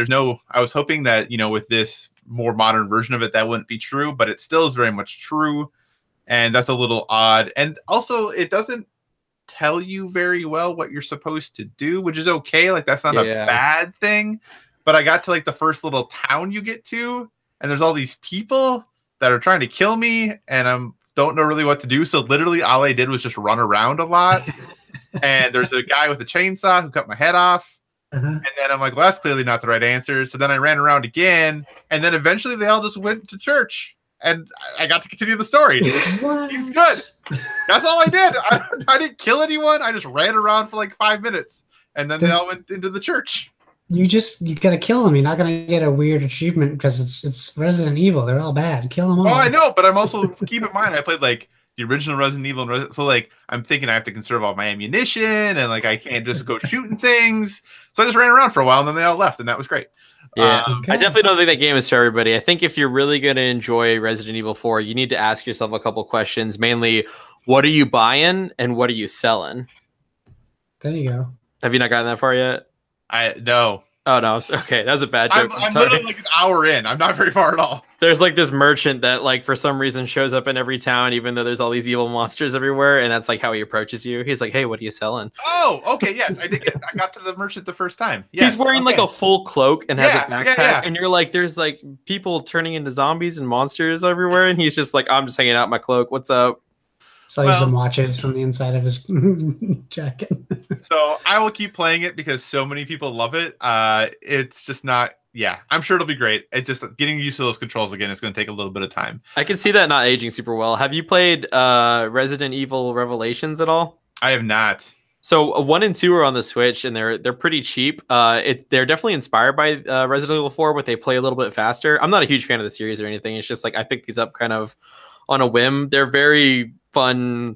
S1: I was hoping that, with this more modern version of it, that wouldn't be true, but it still is very much true. And that's a little odd. And also, it doesn't tell you very well what you're supposed to do, which is okay. Like, that's not a bad thing. But I got to like the first little town you get to, and there's all these people that are trying to kill me, and I don't know really what to do. So literally all I did was just run around a lot. And there's a guy with a chainsaw who cut my head off. And then I'm like, well, that's clearly not the right answer. So then I ran around again. And then eventually they all just went to church. And I got to continue the story. It's good. That's all I did. I didn't kill anyone. I just ran around for like 5 minutes. And then they all went into the church.
S2: You gotta kill them. You're not gonna get a weird achievement because it's Resident Evil. They're all bad. Kill them all.
S1: Oh, I know. But I'm also, keep in mind, I played like the original Resident Evil. And so like I'm thinking I have to conserve all my ammunition and like I can't just go shooting things. So I just ran around for a while and then they all left and that was great.
S3: Yeah,
S2: Okay.
S3: I definitely don't think that game is for everybody. I think if you're really going to enjoy Resident Evil 4, you need to ask yourself a couple questions. Mainly, what are you buying and what are you selling?
S2: There you go.
S3: Have you not gotten that far yet?
S1: No.
S3: Oh, no. Okay, that was a bad joke.
S1: I'm literally like an hour in. I'm not very far at all.
S3: There's like this merchant that like for some reason shows up in every town, even though there's all these evil monsters everywhere, and that's like how he approaches you. He's like, "Hey, what are you selling?"
S1: Oh, okay, yes, I got to the merchant the first time. Yes,
S3: he's wearing like a full cloak and has a backpack,
S1: yeah.
S3: and you're like, "There's like people turning into zombies and monsters everywhere," and he's just like, "I'm just hanging out in my cloak. What's up?"
S2: Selling some watches from the inside of his jacket.
S1: So I will keep playing it because so many people love it. It's just not. Yeah, I'm sure it'll be great. It just getting used to those controls again is going to take a little bit of time.
S3: I can see that not aging super well. Have you played Resident Evil Revelations at all?
S1: I have not.
S3: So 1 and 2 are on the Switch, and they're pretty cheap. They're definitely inspired by Resident Evil 4, but they play a little bit faster. I'm not a huge fan of the series or anything. It's just like I picked these up kind of on a whim. They're very fun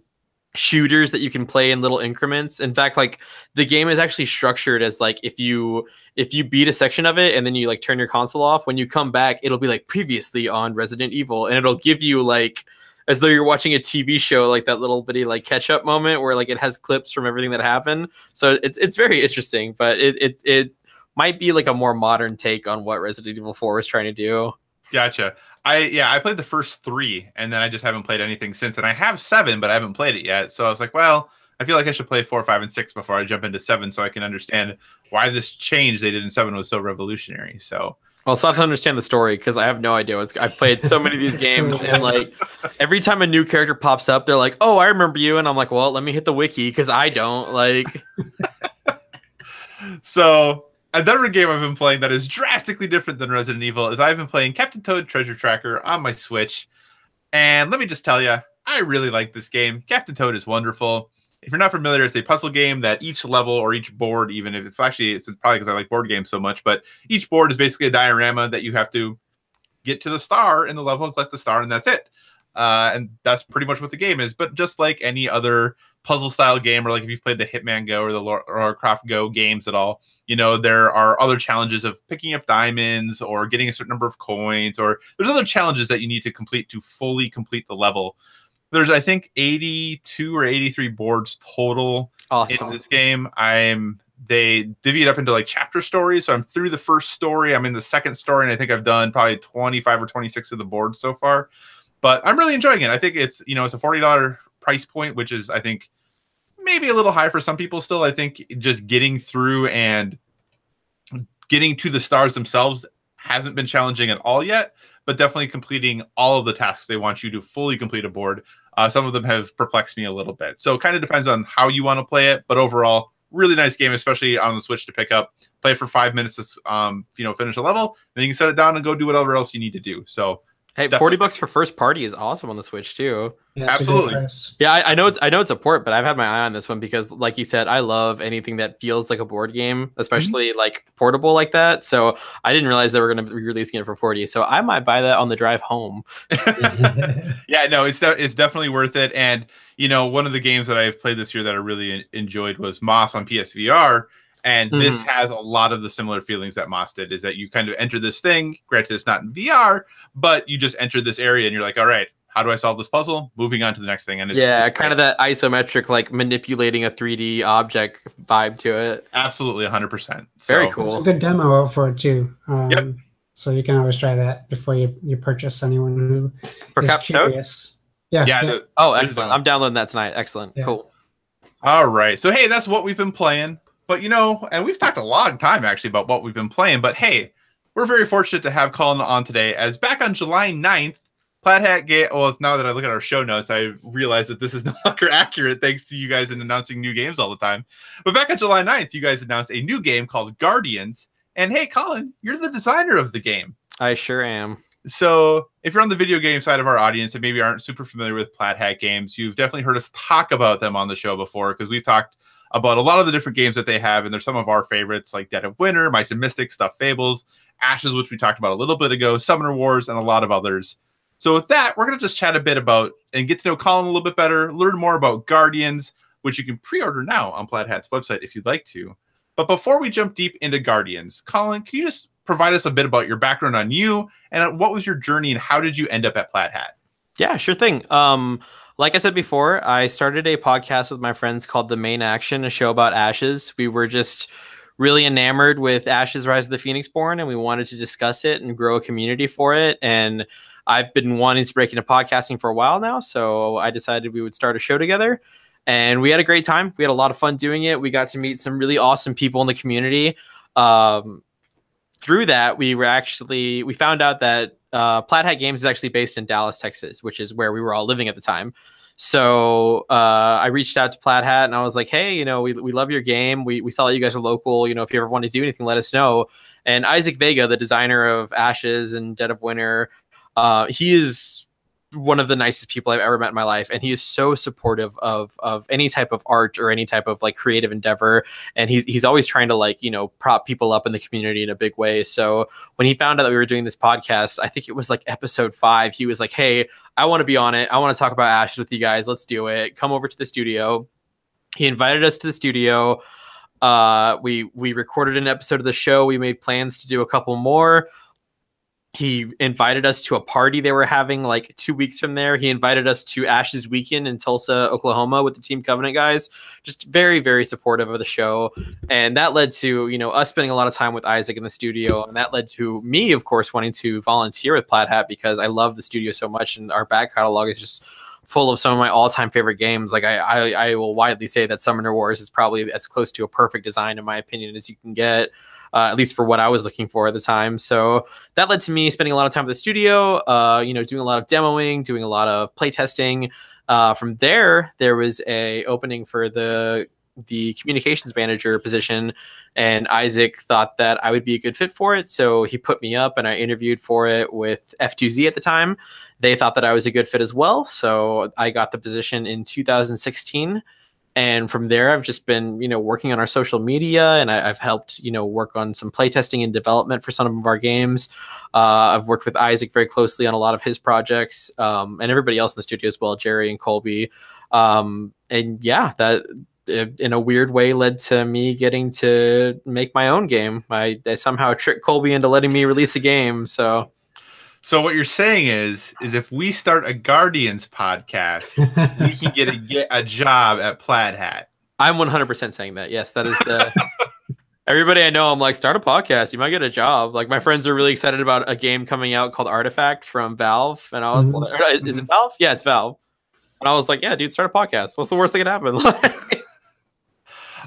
S3: shooters that you can play in little increments. In fact, like the game is actually structured as like if you beat a section of it and then you like turn your console off, when you come back it'll be like previously on Resident Evil, and it'll give you like as though you're watching a TV show, like that little bitty like catch up moment where like it has clips from everything that happened. So it's very interesting, but it might be like a more modern take on what Resident Evil 4 was trying to do.
S1: Gotcha. I played the first 3 and then I just haven't played anything since. And I have 7, but I haven't played it yet. So I was like, well, I feel like I should play 4, 5, and 6 before I jump into 7 so I can understand why this change they did in 7 was so revolutionary. So
S3: Well, it's not to understand the story because I have no idea what's. I've played so many of these games, and like every time a new character pops up, they're like, "Oh, I remember you," and I'm like, "Well, let me hit the wiki because I don't like."
S1: So another game I've been playing that is drastically different than Resident Evil is I've been playing Captain Toad Treasure Tracker on my Switch, and let me just tell you, I really like this game. Captain Toad is wonderful. If you're not familiar, it's a puzzle game that each level or each board, even if it's probably because I like board games so much, but each board is basically a diorama that you have to get to the star in the level and collect the star, and that's it. And that's pretty much what the game is. But just like any other puzzle style game, or like if you've played the Hitman Go or the Lara Croft Go games at all, you know, there are other challenges of picking up diamonds or getting a certain number of coins, or there's other challenges that you need to complete to fully complete the level. There's, I think, 82 or 83 boards total in this game. They divvy it up into like chapter stories. So I'm through the first story. I'm in the second story, and I think I've done probably 25 or 26 of the boards so far. But I'm really enjoying it. I think it's, you know, it's a $40 price point, which is, I think, maybe a little high for some people still. I think just getting through and getting to the stars themselves hasn't been challenging at all yet, but definitely completing all of the tasks they want you to fully complete a board. Some of them have perplexed me a little bit. So it kind of depends on how you want to play it. But overall, really nice game, especially on the Switch to pick up. Play for 5 minutes to finish a level. Then you can set it down and go do whatever else you need to do. So
S3: hey, $40 for first party is awesome on the Switch too.
S2: Yeah,
S1: absolutely.
S3: Yeah, I know it's a port, but I've had my eye on this one because, like you said, I love anything that feels like a board game, especially like portable like that. So I didn't realize they were going to be releasing it for 40. So I might buy that on the drive home.
S1: Yeah, no, it's definitely worth it. And you know, one of the games that I've played this year that I really enjoyed was Moss on PSVR. And this has a lot of the similar feelings that Moss did, is that you kind of enter this thing. Granted, it's not in VR, but you just enter this area and you're like, all right, how do I solve this puzzle? Moving on to the next thing. And it's
S3: kind of that isometric, like manipulating a 3D object vibe to it.
S1: Absolutely, 100%.
S3: Very cool.
S2: It's a good demo out for it too.
S1: Yep.
S2: So you can always try that before you purchase. Anyone who
S3: for
S2: is
S3: curious.
S2: Yeah.
S3: Excellent. I'm downloading that tonight. Excellent. Yeah. Cool.
S1: All right. So, hey, that's what we've been playing. But, you know, and we've talked a long time actually about what we've been playing. But, hey, we're very fortunate to have Callin on today, as back on July 9th, Plaid Hat Games. Well, now that I look at our show notes, I realize that this is no longer accurate thanks to you guys in announcing new games all the time. But back on July 9th, you guys announced a new game called Guardians. And, hey, Callin, you're the designer of the game.
S3: I sure am.
S1: So if you're on the video game side of our audience and maybe aren't super familiar with Plaid Hat Games, you've definitely heard us talk about them on the show before, because we've talked about a lot of the different games that they have, and they're some of our favorites, like Dead of Winter, Mice and Mystics, Stuffed Fables, Ashes, which we talked about a little bit ago, Summoner Wars, and a lot of others. So with that, we're going to just chat a bit about and get to know Callin a little bit better, learn more about Guardians, which you can pre-order now on Plaid Hat's website if you'd like to. But before we jump deep into Guardians, Callin, can you just provide us a bit about your background on you and what was your journey and how did you end up at Plaid Hat?
S3: Yeah, sure thing. Like I said before, I started a podcast with my friends called The Main Action, a show about Ashes. We were just really enamored with Ashes Rise of the Phoenix Born, and we wanted to discuss it and grow a community for it. And I've been wanting to break into podcasting for a while now, so I decided we would start a show together. And we had a great time. We had a lot of fun doing it. We got to meet some really awesome people in the community. Through that, we found out that Plaid Hat Games is actually based in Dallas, Texas, which is where we were all living at the time. So I reached out to Plaid Hat and I was like, hey, we love your game. We saw that you guys are local. If you ever want to do anything, let us know. And Isaac Vega, the designer of Ashes and Dead of Winter, he is one of the nicest people I've ever met in my life. And he is so supportive of any type of art or any type of like creative endeavor. And he's always trying to prop people up in the community in a big way. So when he found out that we were doing this podcast, I think it was like episode 5, he was like, hey, I want to be on it. I want to talk about Ashes with you guys. Let's do it. Come over to the studio. He invited us to the studio. We recorded an episode of the show. We made plans to do a couple more. He invited us to a party they were having like 2 weeks from there. He invited us to Ashes Weekend in Tulsa, Oklahoma with the Team Covenant guys. Just very, very supportive of the show. And that led to, us spending a lot of time with Isaac in the studio. And that led to me, of course, wanting to volunteer with Plaid Hat because I love the studio so much. And our back catalog is just full of some of my all-time favorite games. Like I will widely say that Summoner Wars is probably as close to a perfect design, in my opinion, as you can get. At least for what I was looking for at the time. So that led to me spending a lot of time at the studio, doing a lot of demoing, doing a lot of playtesting. From there was a opening for the communications manager position, and Isaac thought that I would be a good fit for it. So he put me up and I interviewed for it with F2Z at the time. They thought that I was a good fit as well. So I got the position in 2016. And from there, I've just been, working on our social media, and I've helped, work on some playtesting and development for some of our games. I've worked with Isaac very closely on a lot of his projects, and everybody else in the studio as well, Jerry and Colby. And yeah, that in a weird way led to me getting to make my own game. I somehow tricked Colby into letting me release a game.
S1: So what you're saying is if we start a Guardians podcast, we can get a job at Plaid Hat.
S3: I'm 100% saying that. Yes, that is the... Everybody I know, I'm like, start a podcast. You might get a job. Like, my friends are really excited about a game coming out called Artifact from Valve. And I was like, is it Valve? Yeah, it's Valve. And I was like, yeah, dude, start a podcast. What's the worst that could happen?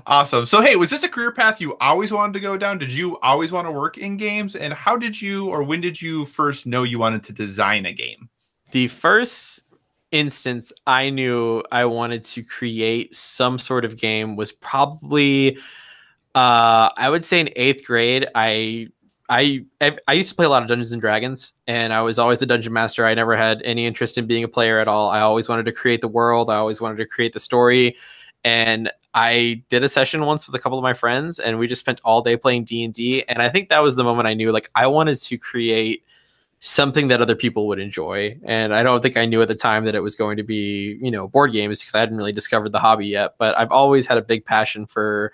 S1: Awesome. So, hey, was this a career path you always wanted to go down? Did you always want to work in games? And how did you, or when did you first know you wanted to design a game?
S3: The first instance I knew I wanted to create some sort of game was probably, I would say in 8th grade. I used to play a lot of Dungeons and Dragons, and I was always the dungeon master. I never had any interest in being a player at all. I always wanted to create the world. I always wanted to create the story. And I did a session once with a couple of my friends, and we just spent all day playing D&D. And I think that was the moment I knew, like, I wanted to create something that other people would enjoy. And I don't think I knew at the time that it was going to be, board games, because I hadn't really discovered the hobby yet. But I've always had a big passion for,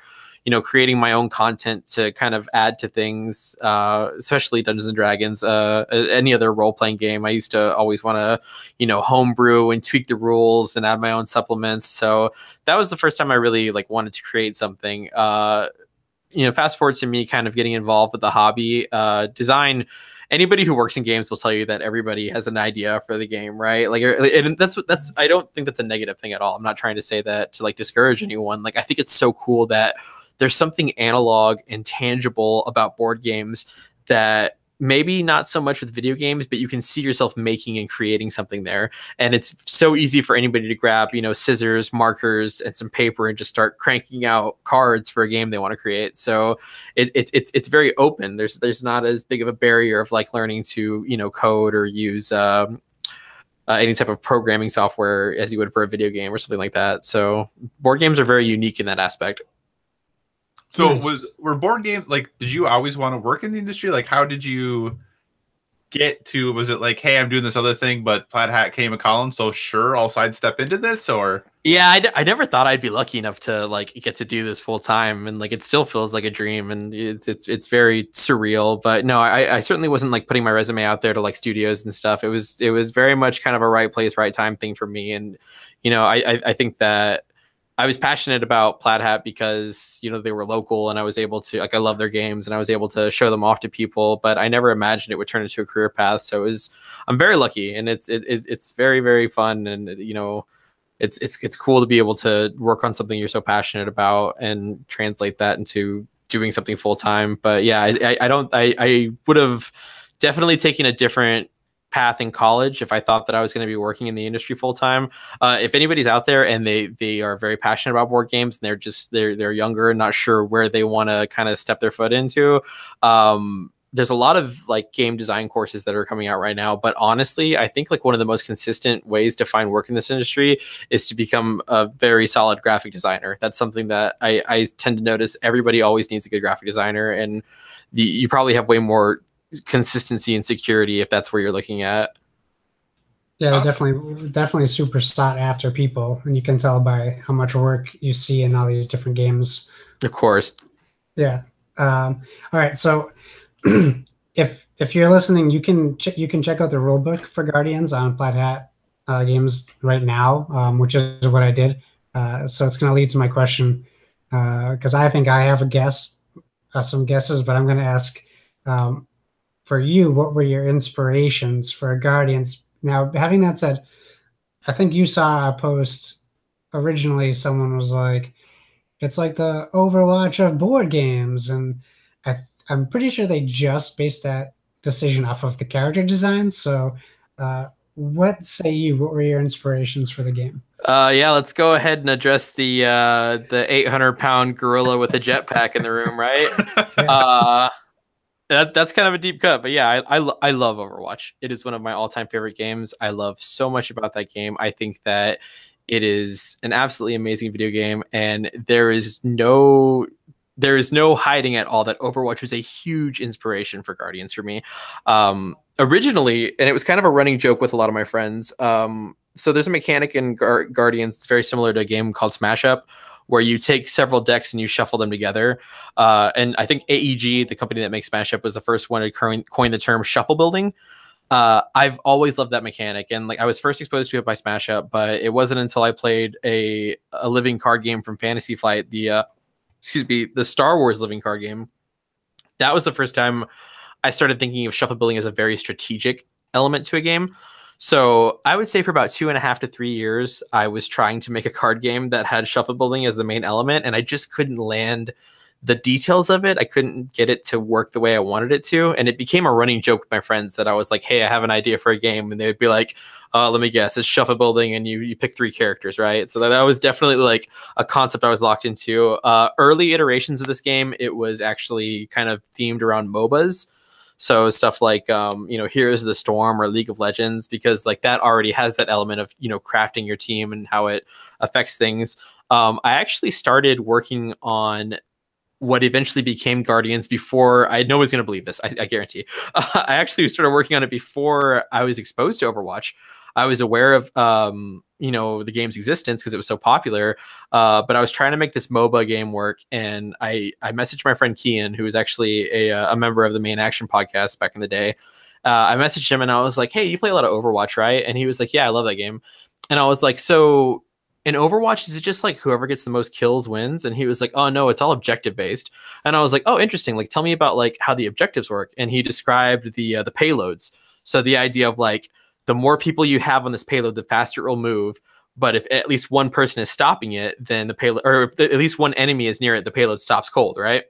S3: creating my own content to kind of add to things, especially Dungeons and Dragons, any other role-playing game. I used to always want to, homebrew and tweak the rules and add my own supplements. So that was the first time I really wanted to create something. Fast forward to me kind of getting involved with the hobby, design. Anybody who works in games will tell you that everybody has an idea for the game, right? And that's I don't think that's a negative thing at all. I'm not trying to say that to discourage anyone. I think it's so cool that there's something analog and tangible about board games that maybe not so much with video games, but you can see yourself making and creating something there. And it's so easy for anybody to grab, scissors, markers, and some paper and just start cranking out cards for a game they want to create. So it's very open. There's not as big of a barrier of learning to, code or use any type of programming software as you would for a video game or something like that. So board games are very unique in that aspect.
S1: So were board games, did you always want to work in the industry? How did you get to, was it like, hey, I'm doing this other thing, but Plaid Hat came a Callin, so sure, I'll sidestep into this, or?
S3: Yeah, I never thought I'd be lucky enough to like get to do this full time, and like it still feels like a dream, and it's very surreal. But no, I certainly wasn't like putting my resume out there to like studios and stuff. It was very much kind of a right place, right time thing for me, and I think that I was passionate about Plaid Hat because they were local, and I was able to I love their games, and I was able to show them off to people. But I never imagined it would turn into a career path. So I'm very lucky, and it's very, very fun, and it's cool to be able to work on something you're so passionate about and translate that into doing something full time. But yeah, I would have definitely taken a different path in college if I thought that I was going to be working in the industry full time. If anybody's out there and they are very passionate about board games, and they're younger and not sure where they want to kind of step their foot into, there's a lot of like game design courses that are coming out right now. But honestly, I think like one of the most consistent ways to find work in this industry is to become a very solid graphic designer. That's something that I tend to notice. Everybody always needs a good graphic designer, and you probably have way more consistency and security if that's where you're looking at.
S2: Yeah, they're definitely super sought after people, and you can tell by how much work you see in all these different games.
S3: Of course.
S2: Yeah. All right. So if you're listening, you can check out the rulebook for Guardians on Plaid Hat Games right now, which is what I did. So it's going to lead to my question, because I think I have some guesses, but I'm going to ask for you, what were your inspirations for Guardians? Now, having that said, I think you saw a post originally. Someone was like, it's like the Overwatch of board games, and I'm pretty sure they just based that decision off of the character designs. So what say you? What were your inspirations for the game?
S3: Yeah, let's go ahead and address the 800-pound gorilla with a jetpack in the room, right? Yeah. That's kind of a deep cut, but yeah, I love Overwatch. It is one of my all-time favorite games. I love so much about that game. I think that it is an absolutely amazing video game, and there is no hiding at all that Overwatch was a huge inspiration for Guardians for me. Originally, and it was kind of a running joke with a lot of my friends. So there's a mechanic in Guardians. It's very similar to a game called Smash Up, where you take several decks and you shuffle them together. And I think AEG, the company that makes Smash Up, was the first one to coin the term shuffle building. I've always loved that mechanic, and like I was first exposed to it by Smash Up, but it wasn't until I played a living card game from Fantasy Flight, the Star Wars living card game. That was the first time I started thinking of shuffle building as a very strategic element to a game. So I would say for about 2.5 to 3 years, I was trying to make a card game that had shuffle building as the main element, and I just couldn't land the details of it. I couldn't get it to work the way I wanted it to, and it became a running joke with my friends that I was like, hey, I have an idea for a game, and they would be like, let me guess, it's shuffle building, and you pick 3 characters, right? So that was definitely like a concept I was locked into. Early iterations of this game, it was actually kind of themed around MOBAs. So stuff like, Heroes of the Storm or League of Legends, because like that already has that element of, crafting your team and how it affects things. I actually started working on what eventually became Guardians before no one's going to believe this. I guarantee. I actually started working on it before I was exposed to Overwatch. I was aware of, the game's existence because it was so popular. But I was trying to make this MOBA game work, and I messaged my friend Kian, who was actually a member of the Main Action podcast back in the day. I messaged him and I was like, hey, you play a lot of Overwatch, right? And he was like, yeah, I love that game. And I was like, so in Overwatch, is it just like whoever gets the most kills wins? And he was like, oh no, it's all objective based. And I was like, oh, interesting. Like, tell me about like how the objectives work. And he described the payloads. So the idea of like, the more people you have on this payload, the faster it will move. But if at least one person is stopping it, then the payload, or if at least one enemy is near it, the payload stops cold, right?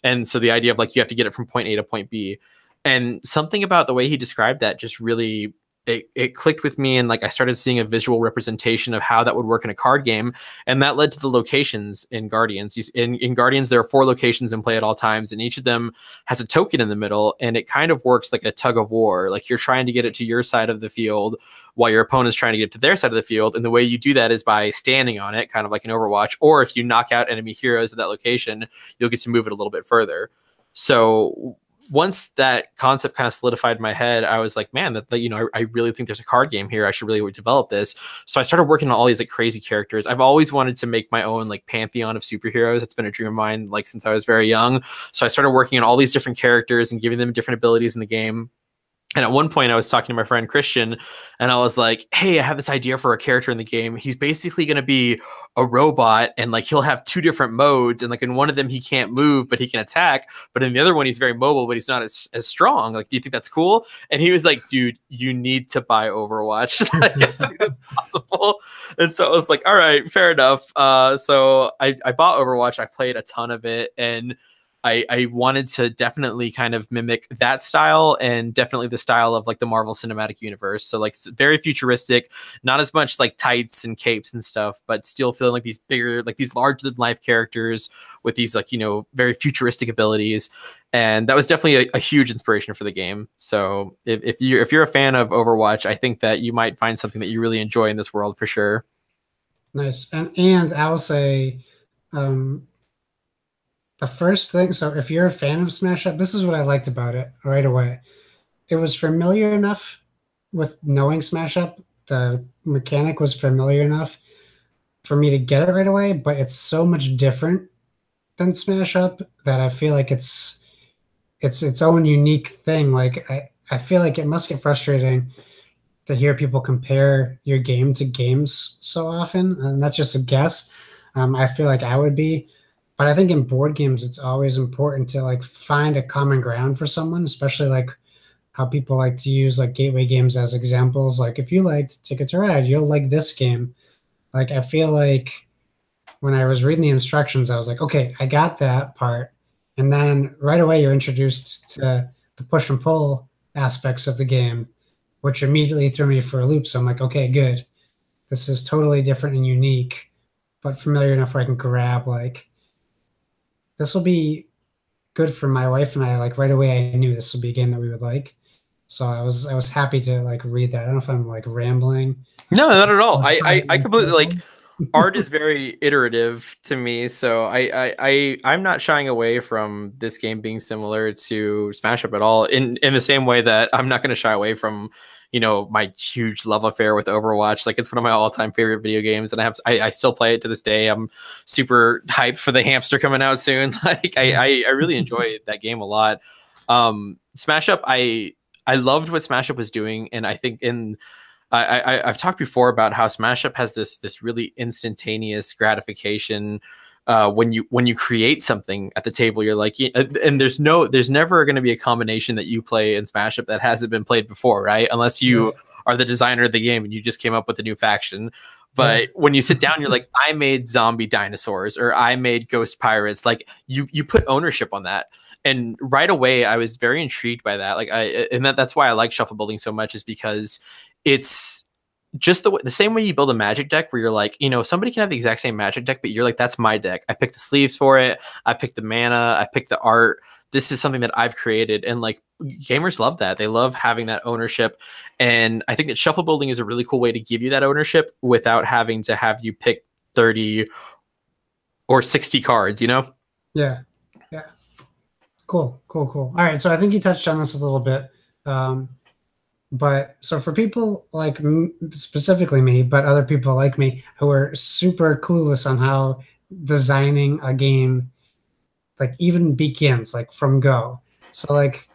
S3: And so the idea of like, you have to get it from point A to point B. And something about the way he described that just really, it clicked with me, and like I started seeing a visual representation of how that would work in a card game, and that led to the locations in Guardians. In Guardians, there are 4 locations in play at all times, and each of them has a token in the middle, and it kind of works like a tug of war. Like you're trying to get it to your side of the field while your opponent's trying to get it to their side of the field, and the way you do that is by standing on it, kind of like an Overwatch, or if you knock out enemy heroes at that location, you'll get to move it a little bit further. So once that concept kind of solidified in my head, I was like, man, that you know, I really think there's a card game here. I should really develop this. So I started working on all these like crazy characters. I've always wanted to make my own like pantheon of superheroes. It's been a dream of mine like since I was very young. So I started working on all these different characters and giving them different abilities in the game. And at one point I was talking to my friend Christian and I was like, hey, I have this idea for a character in the game. He's basically going to be a robot and like he'll have two different modes. And like in one of them, he can't move, but he can attack. But in the other one, he's very mobile, but he's not as strong. Like, do you think that's cool? And he was like, dude, you need to buy Overwatch. I guess it's possible. And so I was like, all right, fair enough. So I bought Overwatch. I played a ton of it. And I wanted to definitely kind of mimic that style and definitely the style of like the Marvel Cinematic Universe. So like very futuristic, not as much like tights and capes and stuff, but still feeling like these bigger, like these larger than life characters with these like, you know, very futuristic abilities. And that was definitely a huge inspiration for the game. So if you're a fan of Overwatch, I think that you might find something that you really enjoy in this world for sure.
S2: Nice. And I will say, the first thing, so if you're a fan of Smash Up, this is what I liked about it right away. It was familiar enough with knowing Smash Up. The mechanic was familiar enough for me to get it right away, but it's so much different than Smash Up that I feel like it's its own unique thing. Like I feel like it must get frustrating to hear people compare your game to games so often, and that's just a guess. I feel like I would be. But I think in board games, it's always important to like find a common ground for someone, especially like how people like to use like gateway games as examples. Like if you liked Ticket to Ride, you'll like this game. Like I feel like when I was reading the instructions, I was like, okay, I got that part. And then right away you're introduced to the push and pull aspects of the game, which immediately threw me for a loop. So I'm like, okay, good. This is totally different and unique, but familiar enough where I can grab like, this will be good for my wife and I. Like right away, I knew this would be a game that we would like. So I was happy to like read that. I don't know if I'm like rambling.
S3: No, not at all. I completely like art is very iterative to me. So I'm not shying away from this game being similar to Smash Up at all. In the same way that I'm not going to shy away from, you know, my huge love affair with Overwatch. Like it's one of my all-time favorite video games, and I still play it to this day. I'm super hyped for the hamster coming out soon. Like I really enjoy that game a lot. Smash Up, I loved what Smash Up was doing, and I think I've talked before about how Smash Up has this really instantaneous gratification. When you create something at the table, you're like, and there's never going to be a combination that you play in Smash Up that hasn't been played before, right? Unless you are the designer of the game and you just came up with a new faction. But when you sit down, you're like, I made zombie dinosaurs or I made ghost pirates. Like you put ownership on that. And right away, I was very intrigued by that. Like that's why I like shuffle building so much, is because it's just the same way you build a Magic deck, where you're like, you know, somebody can have the exact same Magic deck, but you're like, that's my deck. I picked the sleeves for it. I picked the mana. I picked the art. This is something that I've created. And like gamers love that. They love having that ownership. And I think that shuffle building is a really cool way to give you that ownership without having to have you pick 30 or 60 cards, you know?
S2: Yeah. Yeah. Cool. All right. So I think you touched on this a little bit. But so for people like specifically me, but other people like me who are super clueless on how designing a game like even begins, like from go. So like,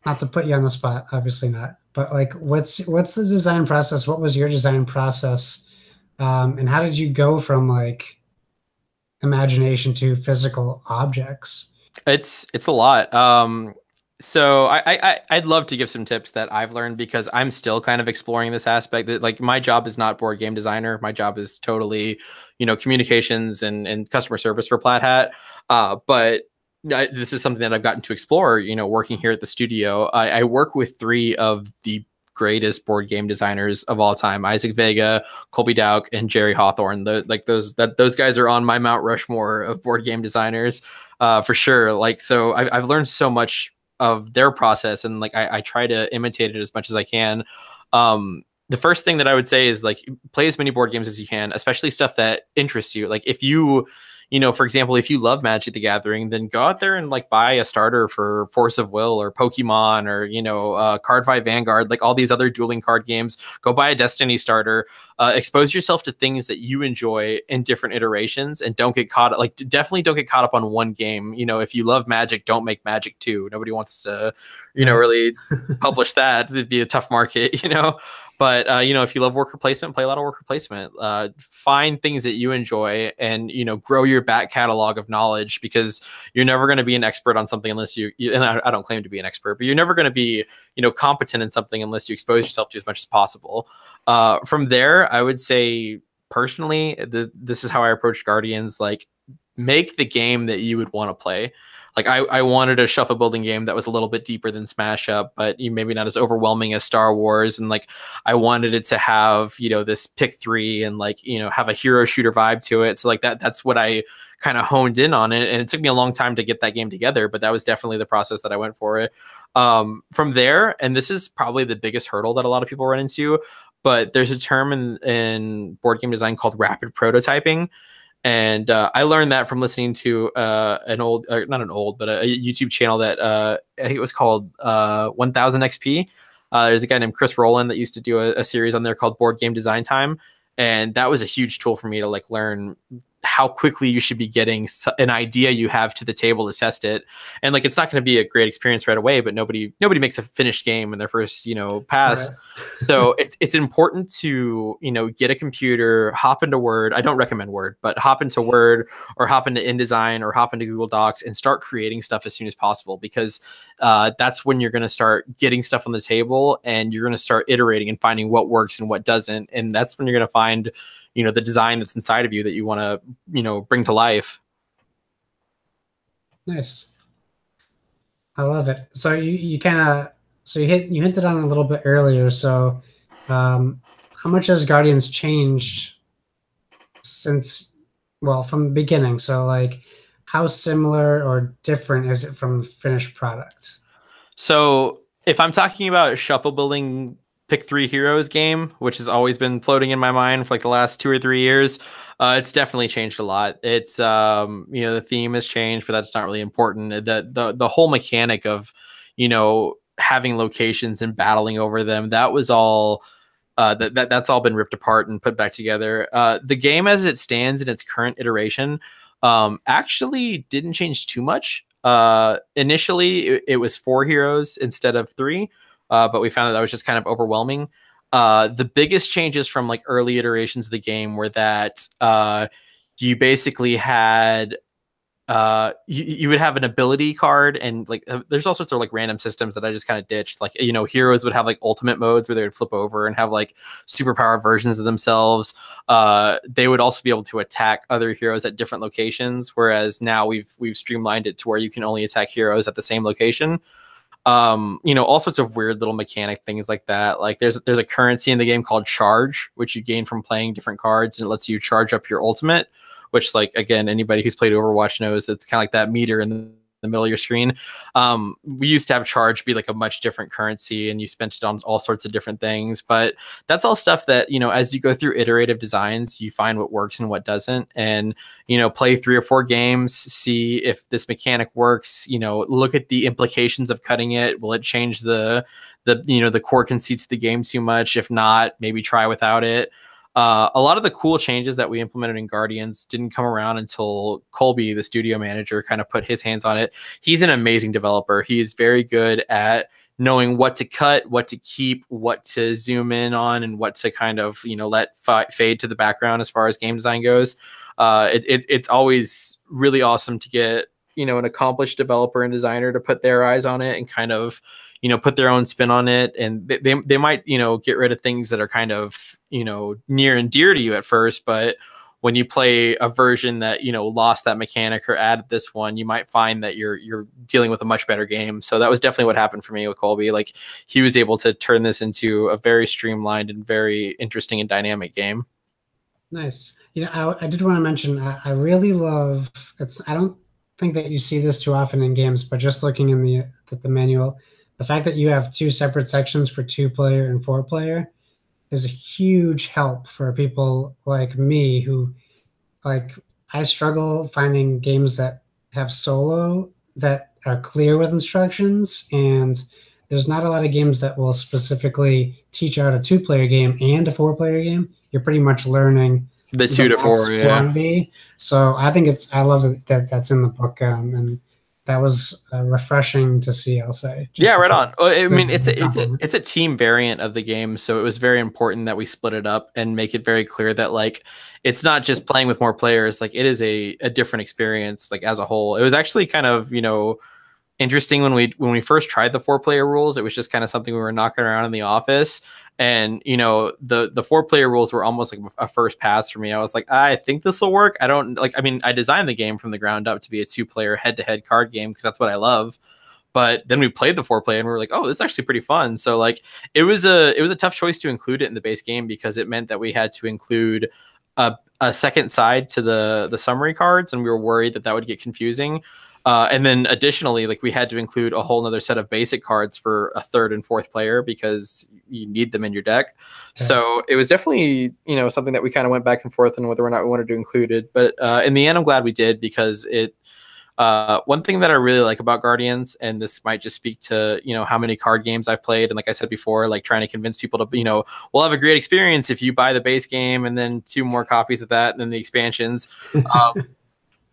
S2: not to put you on the spot, obviously not, but like what's the design process? What was your design process? And how did you go from like imagination to physical objects?
S3: It's a lot. So I'd love to give some tips that I've learned, because I'm still kind of exploring this aspect. That like my job is not board game designer. My job is totally, you know, communications and customer service for Plaid Hat. But this is something that I've gotten to explore, you know, working here at the studio. I work with 3 of the greatest board game designers of all time: Isaac Vega, Colby Dowk, and Jerry Hawthorne. Those guys are on my Mount Rushmore of board game designers, for sure. Like, so I've learned so much of their process, and like I try to imitate it as much as I can. The first thing that I would say is like play as many board games as you can, especially stuff that interests you. Like if you for example, if you love Magic the Gathering, then go out there and like buy a starter for Force of Will or Pokemon or, Card Fight Vanguard, like all these other dueling card games. Go buy a Destiny starter. Expose yourself to things that you enjoy in different iterations, and don't get caught, like definitely don't get caught up on one game. If you love Magic, don't make Magic 2. Nobody wants to, really publish that. It'd be a tough market. But if you love worker placement, play a lot of worker placement. Find things that you enjoy, and grow your back catalog of knowledge, because you're never going to be an expert on something unless you and I don't claim to be an expert, but you're never going to be competent in something unless you expose yourself to as much as possible. From there, I would say personally, this is how I approach Guardians. Like, make the game that you would want to play. Like I wanted a shuffle building game that was a little bit deeper than Smash Up, but maybe not as overwhelming as Star Wars. And like, I wanted it to have, this pick 3 and like, have a hero shooter vibe to it. So like that's what I kind of honed in on it. And it took me a long time to get that game together, but that was definitely the process that I went for it. From there, and this is probably the biggest hurdle that a lot of people run into, but there's a term in board game design called rapid prototyping. And I learned that from listening to not an old, but a YouTube channel that I think it was called 1000 XP. There's a guy named Chris Rowland that used to do a series on there called Board Game Design Time. And that was a huge tool for me to like learn how quickly you should be getting an idea you have to the table to test it. And like, it's not going to be a great experience right away, but nobody makes a finished game in their first, pass. Right. So it's important to, get a computer, hop into Word. I don't recommend Word, but hop into Word or hop into InDesign or hop into Google Docs and start creating stuff as soon as possible, because that's when you're going to start getting stuff on the table, and you're going to start iterating and finding what works and what doesn't. And that's when you're going to find the design that's inside of you that you want to, bring to life.
S2: Nice. I love it. So you hinted on it a little bit earlier. So how much has Guardians changed since, from the beginning? So like, how similar or different is it from the finished product?
S3: So if I'm talking about shuffle building pick 3 heroes game, which has always been floating in my mind for like the last 2 or 3 years, it's definitely changed a lot. It's the theme has changed, but that's not really important. The whole mechanic of having locations and battling over them, that was all that's all been ripped apart and put back together. The game as it stands in its current iteration actually didn't change too much. Initially it was 4 heroes instead of 3. But we found that was just kind of overwhelming. The biggest changes from like early iterations of the game were that you basically had you would have an ability card, and like there's all sorts of like random systems that I just kind of ditched. Like heroes would have like ultimate modes where they would flip over and have like superpower versions of themselves. They would also be able to attack other heroes at different locations, whereas now we've streamlined it to where you can only attack heroes at the same location. All sorts of weird little mechanic things like that. Like there's a currency in the game called charge, which you gain from playing different cards, and it lets you charge up your ultimate, which, like, again, anybody who's played Overwatch knows that's kind of like that meter in the middle of your screen. We used to have charge be like a much different currency, and you spent it on all sorts of different things, but that's all stuff that, as you go through iterative designs, you find what works and what doesn't, and, play 3 or 4 games, see if this mechanic works, look at the implications of cutting it. Will it change the core conceits of the game too much? If not, maybe try without it. A lot of the cool changes that we implemented in Guardians didn't come around until Colby, the studio manager, kind of put his hands on it. He's an amazing developer. He's very good at knowing what to cut, what to keep, what to zoom in on, and what to kind of, let fade to the background as far as game design goes. It's always really awesome to get, an accomplished developer and designer to put their eyes on it and kind of, put their own spin on it. And they might, get rid of things that are kind of, near and dear to you at first, but when you play a version that, lost that mechanic or added this one, you might find that you're dealing with a much better game. So that was definitely what happened for me with Colby. Like, he was able to turn this into a very streamlined and very interesting and dynamic game.
S2: Nice. I did want to mention, I really love, I don't think that you see this too often in games, but just looking in the manual, the fact that you have 2 separate sections for 2-player and 4-player is a huge help for people like me who, like, I struggle finding games that have solo that are clear with instructions, and there's not a lot of games that will specifically teach out a 2-player game and a 4-player game. You're pretty much learning
S3: the 2 to 4, yeah.
S2: quantity. So I think I love that that's in the book, and that was refreshing to see, I'll say.
S3: Yeah, right on. I mean, it's a team variant of the game, so it was very important that we split it up and make it very clear that like it's not just playing with more players. Like it is a different experience, like as a whole. It was actually kind of, you know, interesting when we first tried the 4-player rules. It was just kind of something we were knocking around in the office, and you know, the 4-player rules were almost like a first pass for me. I was like, I think this will work. I don't like. I mean, I designed the game from the ground up to be a 2-player head-to-head card game because that's what I love. But then we played the 4-player and we were like, oh, this is actually pretty fun. So like, it was a tough choice to include it in the base game because it meant that we had to include a second side to the summary cards, and we were worried that would get confusing. And then additionally, like we had to include a whole nother set of basic cards for a 3rd and 4th player because you need them in your deck. Okay. So it was definitely, you know, something that we kind of went back and forth on whether or not we wanted to include it. But in the end, I'm glad we did because it, one thing that I really like about Guardians, and this might just speak to, you know, how many card games I've played. And like I said before, like trying to convince people to, you know, we'll have a great experience if you buy the base game and then 2 more copies of that and then the expansions.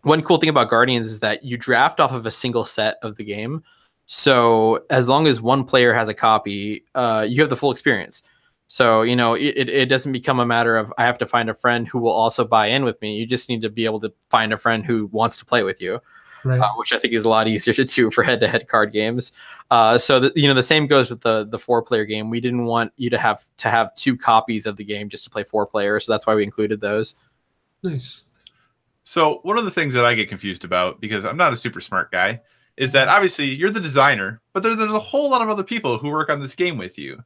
S3: One cool thing about Guardians is that you draft off of a single set of the game. So as long as one player has a copy, you have the full experience. So, you know, it doesn't become a matter of I have to find a friend who will also buy in with me. You just need to be able to find a friend who wants to play with you, right. Which I think is a lot easier to do for head-to-head card games. So, you know, the same goes with the 4-player game. We didn't want you to have 2 copies of the game just to play 4 players. So that's why we included those.
S2: Nice.
S1: So one of the things that I get confused about, because I'm not a super smart guy, is that obviously you're the designer, but there's a whole lot of other people who work on this game with you.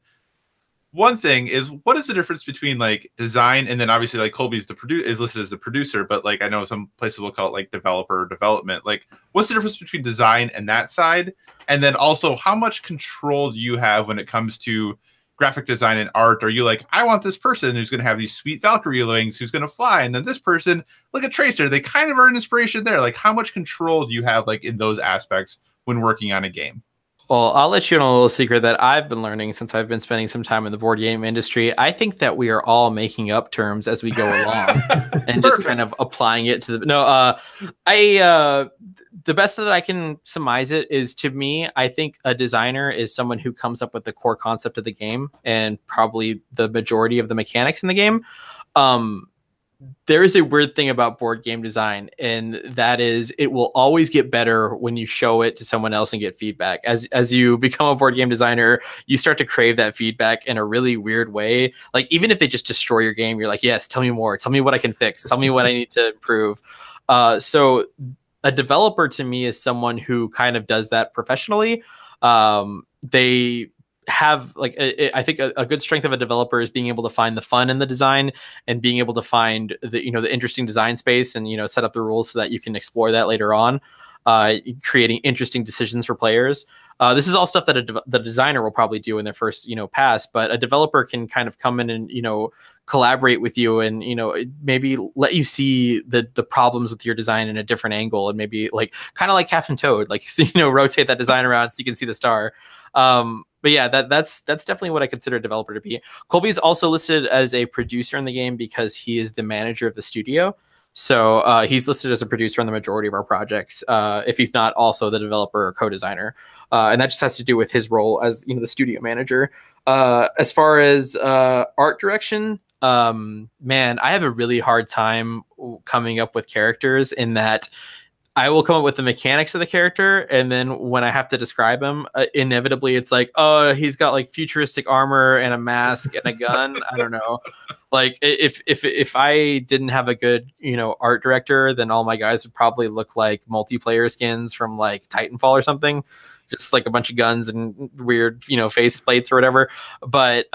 S1: One thing is, what is the difference between like design and then obviously like Colby's is listed as the producer, but like I know some places will call it like developer or development. Like, what's the difference between design and that side? And then also, how much control do you have when it comes to graphic design and art? Are you like, I want this person who's going to have these sweet Valkyrie wings who's going to fly, and then this person, look at Tracer, they kind of are an inspiration there. Like, how much control do you have like in those aspects when working on a game?
S3: Well, I'll let you know a little secret that I've been learning since I've been spending some time in the board game industry. I think that we are all making up terms as we go along and just kind of applying it to the the best that I can surmise it is, to me, I think a designer is someone who comes up with the core concept of the game and probably the majority of the mechanics in the game. There is a weird thing about board game design, and that is it will always get better when you show it to someone else and get feedback. As you become a board game designer, you start to crave that feedback in a really weird way. Like, even if they just destroy your game, you're like, yes, tell me more. Tell me what I can fix. Tell me what I need to improve. So a developer to me is someone who kind of does that professionally. They have like I think a good strength of a developer is being able to find the fun in the design and being able to find the interesting design space and set up the rules so that you can explore that later on, creating interesting decisions for players. This is all stuff that the designer will probably do in their first pass, but a developer can kind of come in and collaborate with you and maybe let you see the problems with your design in a different angle, and maybe like kind of like Captain Toad, like rotate that design around so you can see the star. But yeah, that's definitely what I consider a developer to be. Colby's also listed as a producer in the game because he is the manager of the studio. So he's listed as a producer on the majority of our projects, if he's not also the developer or co-designer. And that just has to do with his role as the studio manager. As far as art direction, man, I have a really hard time coming up with characters in that I will come up with the mechanics of the character, and then when I have to describe him, inevitably it's like, oh, he's got like futuristic armor and a mask and a gun. I don't know. Like if I didn't have a good art director, then all my guys would probably look like multiplayer skins from like Titanfall or something, just like a bunch of guns and weird face plates or whatever. But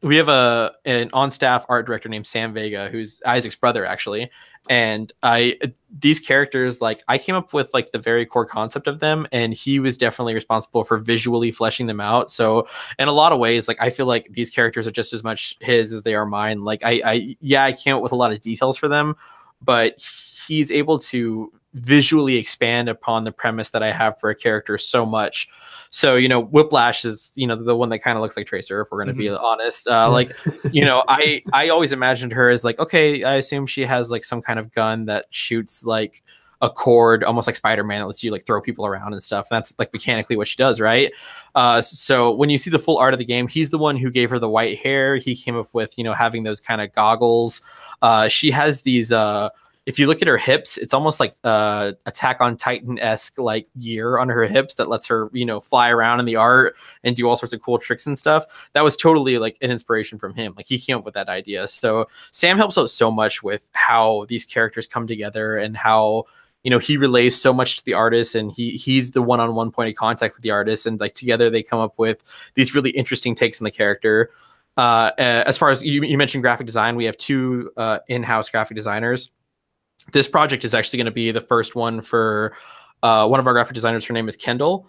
S3: we have an on-staff art director named Sam Vega, who's Isaac's brother actually. And these characters, like I came up with like the very core concept of them, and he was definitely responsible for visually fleshing them out. So in a lot of ways, like I feel like these characters are just as much his as they are mine. Like I came up with a lot of details for them, but he's able to visually expand upon the premise that I have for a character so much. So, you know, Whiplash is, you know, the one that kind of looks like Tracer, if we're going to be honest. Like, you know, I always imagined her as like, okay, I assume she has like some kind of gun that shoots like a cord, almost like Spider-Man, that lets you like throw people around and stuff. And that's like mechanically what she does, right? So when you see the full art of the game, he's the one who gave her the white hair. He came up with, you know, having those kind of goggles. She has these if you look at her hips, it's almost like Attack on Titan-esque like gear on her hips that lets her, you know, fly around in the art and do all sorts of cool tricks and stuff. That was totally like an inspiration from him. Like he came up with that idea. So Sam helps out so much with how these characters come together and how, you know, he relays so much to the artist, and he's the one-on-one point of contact with the artist, and like together they come up with these really interesting takes on the character. As far as you mentioned graphic design, we have two in-house graphic designers. This project is actually going to be the first one for one of our graphic designers. Her name is Kendall.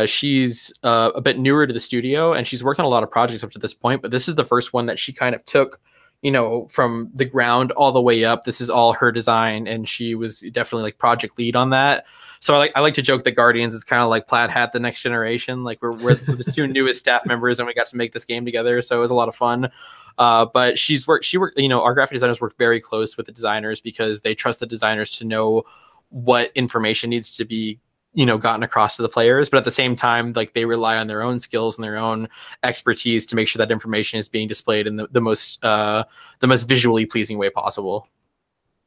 S3: She's a bit newer to the studio, and she's worked on a lot of projects up to this point, but this is the first one that she kind of took, you know, from the ground all the way up. This is all her design, and she was definitely like project lead on that. So I like to joke that Guardians is kind of like Plaid Hat, the next generation. Like we're the two newest staff members, and we got to make this game together. So it was a lot of fun. But she worked, you know, our graphic designers work very close with the designers because they trust the designers to know what information needs to be, you know, gotten across to the players. But at the same time, like they rely on their own skills and their own expertise to make sure that information is being displayed in the most visually pleasing way possible.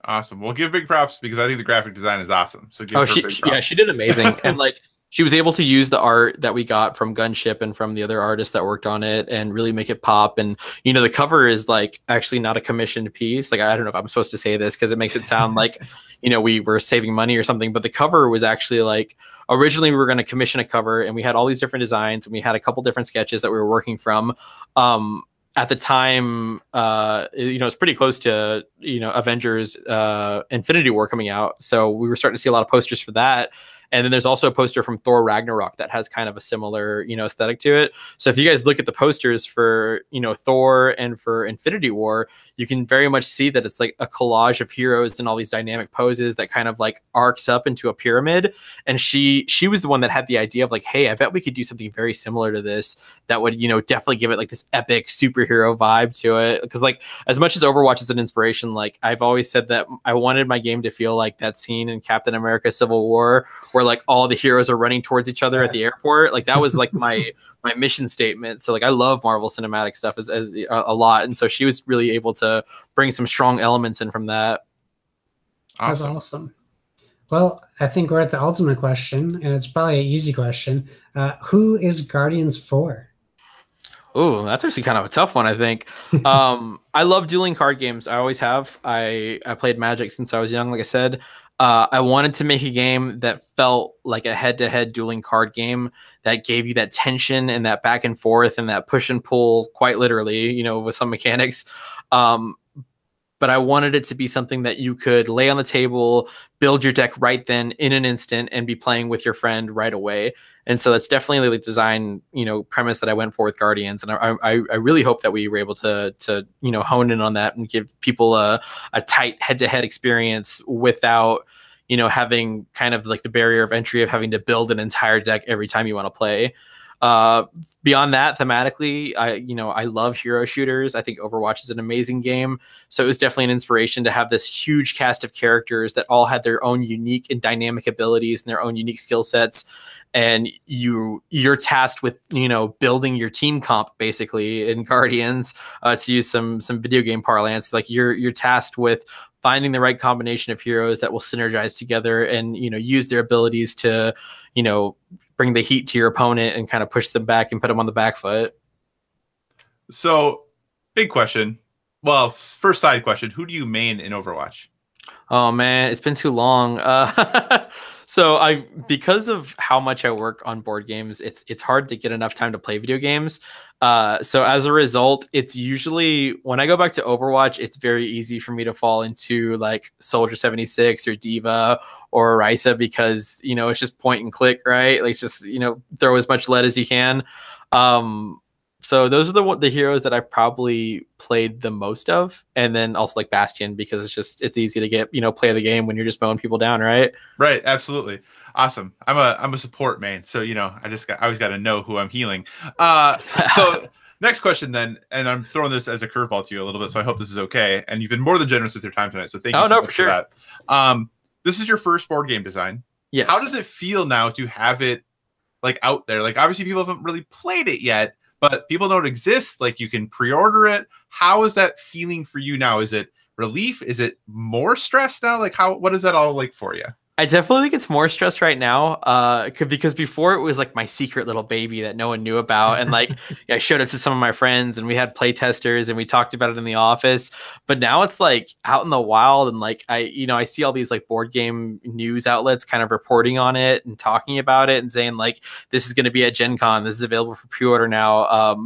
S1: Awesome. Well, give big props because I think the graphic design is awesome. So give her big props.
S3: Yeah, she did amazing. And like she was able to use the art that we got from Gunship and from the other artists that worked on it and really make it pop. And, you know, the cover is like actually not a commissioned piece. Like, I don't know if I'm supposed to say this because it makes it sound like, you know, we were saving money or something, but the cover was actually like, originally we were going to commission a cover and we had all these different designs and we had a couple different sketches that we were working from. At the time, you know, it's pretty close to, you know, Avengers Infinity War coming out. So we were starting to see a lot of posters for that. And then there's also a poster from Thor Ragnarok that has kind of a similar, you know, aesthetic to it. So if you guys look at the posters for, you know, Thor and for Infinity War, you can very much see that it's like a collage of heroes and all these dynamic poses that kind of like arcs up into a pyramid. And she was the one that had the idea of like, hey, I bet we could do something very similar to this that would, you know, definitely give it like this epic superhero vibe to it. Because like as much as Overwatch is an inspiration, like I've always said that I wanted my game to feel like that scene in Captain America Civil War where like all the heroes are running towards each other at the airport. Like that was like my mission statement. So like I love Marvel cinematic stuff as a lot. And so she was really able to bring some strong elements in from that.
S2: That's awesome. Well, I think we're at the ultimate question, and it's probably an easy question. Who is Guardians for?
S3: Oh, that's actually kind of a tough one, I think. I love dueling card games. I always have. I played Magic since I was young, like I said. I wanted to make a game that felt like a head-to-head dueling card game that gave you that tension and that back and forth and that push and pull, quite literally, you know, with some mechanics. But I wanted it to be something that you could lay on the table, build your deck right then in an instant, and be playing with your friend right away. And so that's definitely the design, you know, premise that I went for with Guardians. And I really hope that we were able to you know, hone in on that and give people a tight head-to-head experience without, you know, having kind of like the barrier of entry of having to build an entire deck every time you want to play. Beyond that, thematically, I love hero shooters. I think Overwatch is an amazing game. So it was definitely an inspiration to have this huge cast of characters that all had their own unique and dynamic abilities and their own unique skill sets. And you're tasked with, you know, building your team comp basically in Guardians, to use some video game parlance. Like you're tasked with finding the right combination of heroes that will synergize together and, you know, use their abilities to, you know, bring the heat to your opponent and kind of push them back and put them on the back foot.
S1: So, big question. Well, first side question. Who do you main in Overwatch?
S3: Oh, man, it's been too long. So because of how much I work on board games, it's hard to get enough time to play video games. So as a result, it's usually when I go back to Overwatch, it's very easy for me to fall into like Soldier 76 or Diva or Risa because, you know, it's just point and click, right? Like just, you know, throw as much lead as you can. So those are the heroes that I've probably played the most of, and then also like Bastion, because it's easy to get play the game when you're just mowing people down, right?
S1: Right, absolutely. Awesome. I'm a support main, so I always got to know who I'm healing. So next question then, and I'm throwing this as a curveball to you a little bit, so I hope this is okay. And you've been more than generous with your time tonight, so thank you so much for that. This is your first board game design.
S3: Yes.
S1: How does it feel now to have it like out there? Like obviously people haven't really played it yet, but people know it exists. Like you can pre-order it. How is that feeling for you now? Is it relief? Is it more stress now? Like what is that all like for you?
S3: I definitely think it's more stress right now, because before it was like my secret little baby that no one knew about, and like I showed it to some of my friends, and we had play testers, and we talked about it in the office. But now it's like out in the wild, and like I see all these like board game news outlets kind of reporting on it and talking about it and saying like this is going to be at Gen Con, this is available for pre-order now.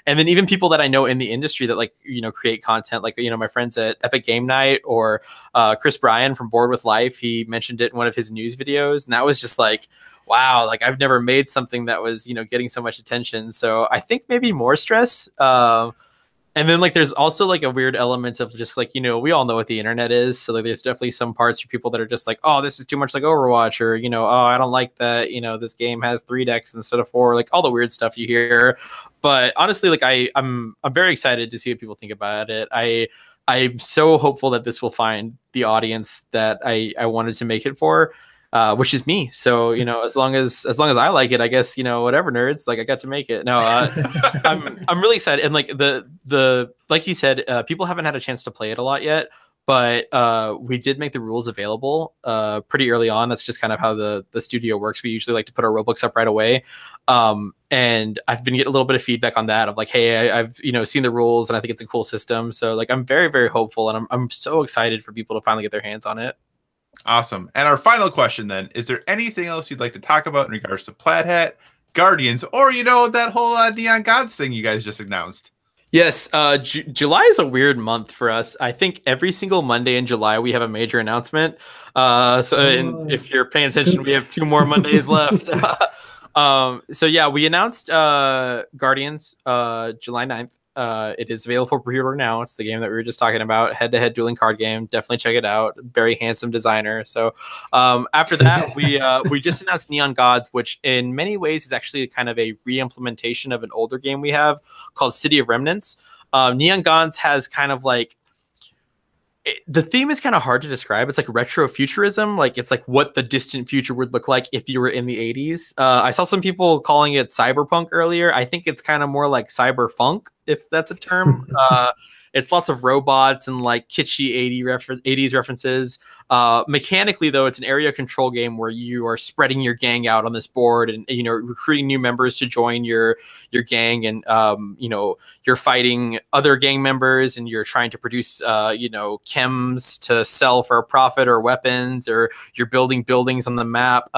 S3: And then even people that I know in the industry that like, create content, like, my friends at Epic Game Night, or Chris Bryan from Board with Life, he mentioned it in one of his news videos. And that was just like, wow, like I've never made something that was, getting so much attention. So I think maybe more stress. And then like there's also like a weird element of just like, we all know what the internet is. So like there's definitely some parts for people that are just like, oh, this is too much like Overwatch, or, oh, I don't like that, this game has 3 decks instead of 4, like all the weird stuff you hear. But honestly, like I'm very excited to see what people think about it. I'm so hopeful that this will find the audience that I wanted to make it for. Which is me. So, as long as I like it, I guess, whatever, nerds, like I got to make it. No, I'm really excited. And like the like you said, people haven't had a chance to play it a lot yet, but we did make the rules available pretty early on. That's just kind of how the studio works. We usually like to put our rulebooks up right away. And I've been getting a little bit of feedback on that of like, hey, I've seen the rules and I think it's a cool system. So like I'm very, very hopeful, and I'm so excited for people to finally get their hands on it.
S1: Awesome. And our final question then, is there anything else you'd like to talk about in regards to Plaid Hat, Guardians, or, that whole Neon Gods thing you guys just announced?
S3: Yes. July is a weird month for us. I think every single Monday in July, we have a major announcement. And if you're paying attention, we have 2 more Mondays left. So yeah, we announced Guardians July 9th. It is available for pre-order now. It's the game that we were just talking about, head-to-head dueling card game. Definitely check it out. Very handsome designer. So after that, we just announced Neon Gods, which in many ways is actually kind of a re-implementation of an older game we have called City of Remnants. Neon Gods has kind of like the theme is kind of hard to describe. It's like retrofuturism. Like it's like what the distant future would look like if you were in the 80s. I saw some people calling it cyberpunk earlier. I think it's kind of more like cyberfunk, if that's a term. It's lots of robots and like kitschy 80s references. Mechanically, though, it's an area control game where you are spreading your gang out on this board and recruiting new members to join your gang, and you're fighting other gang members, and you're trying to produce chems to sell for a profit, or weapons, or you're building buildings on the map.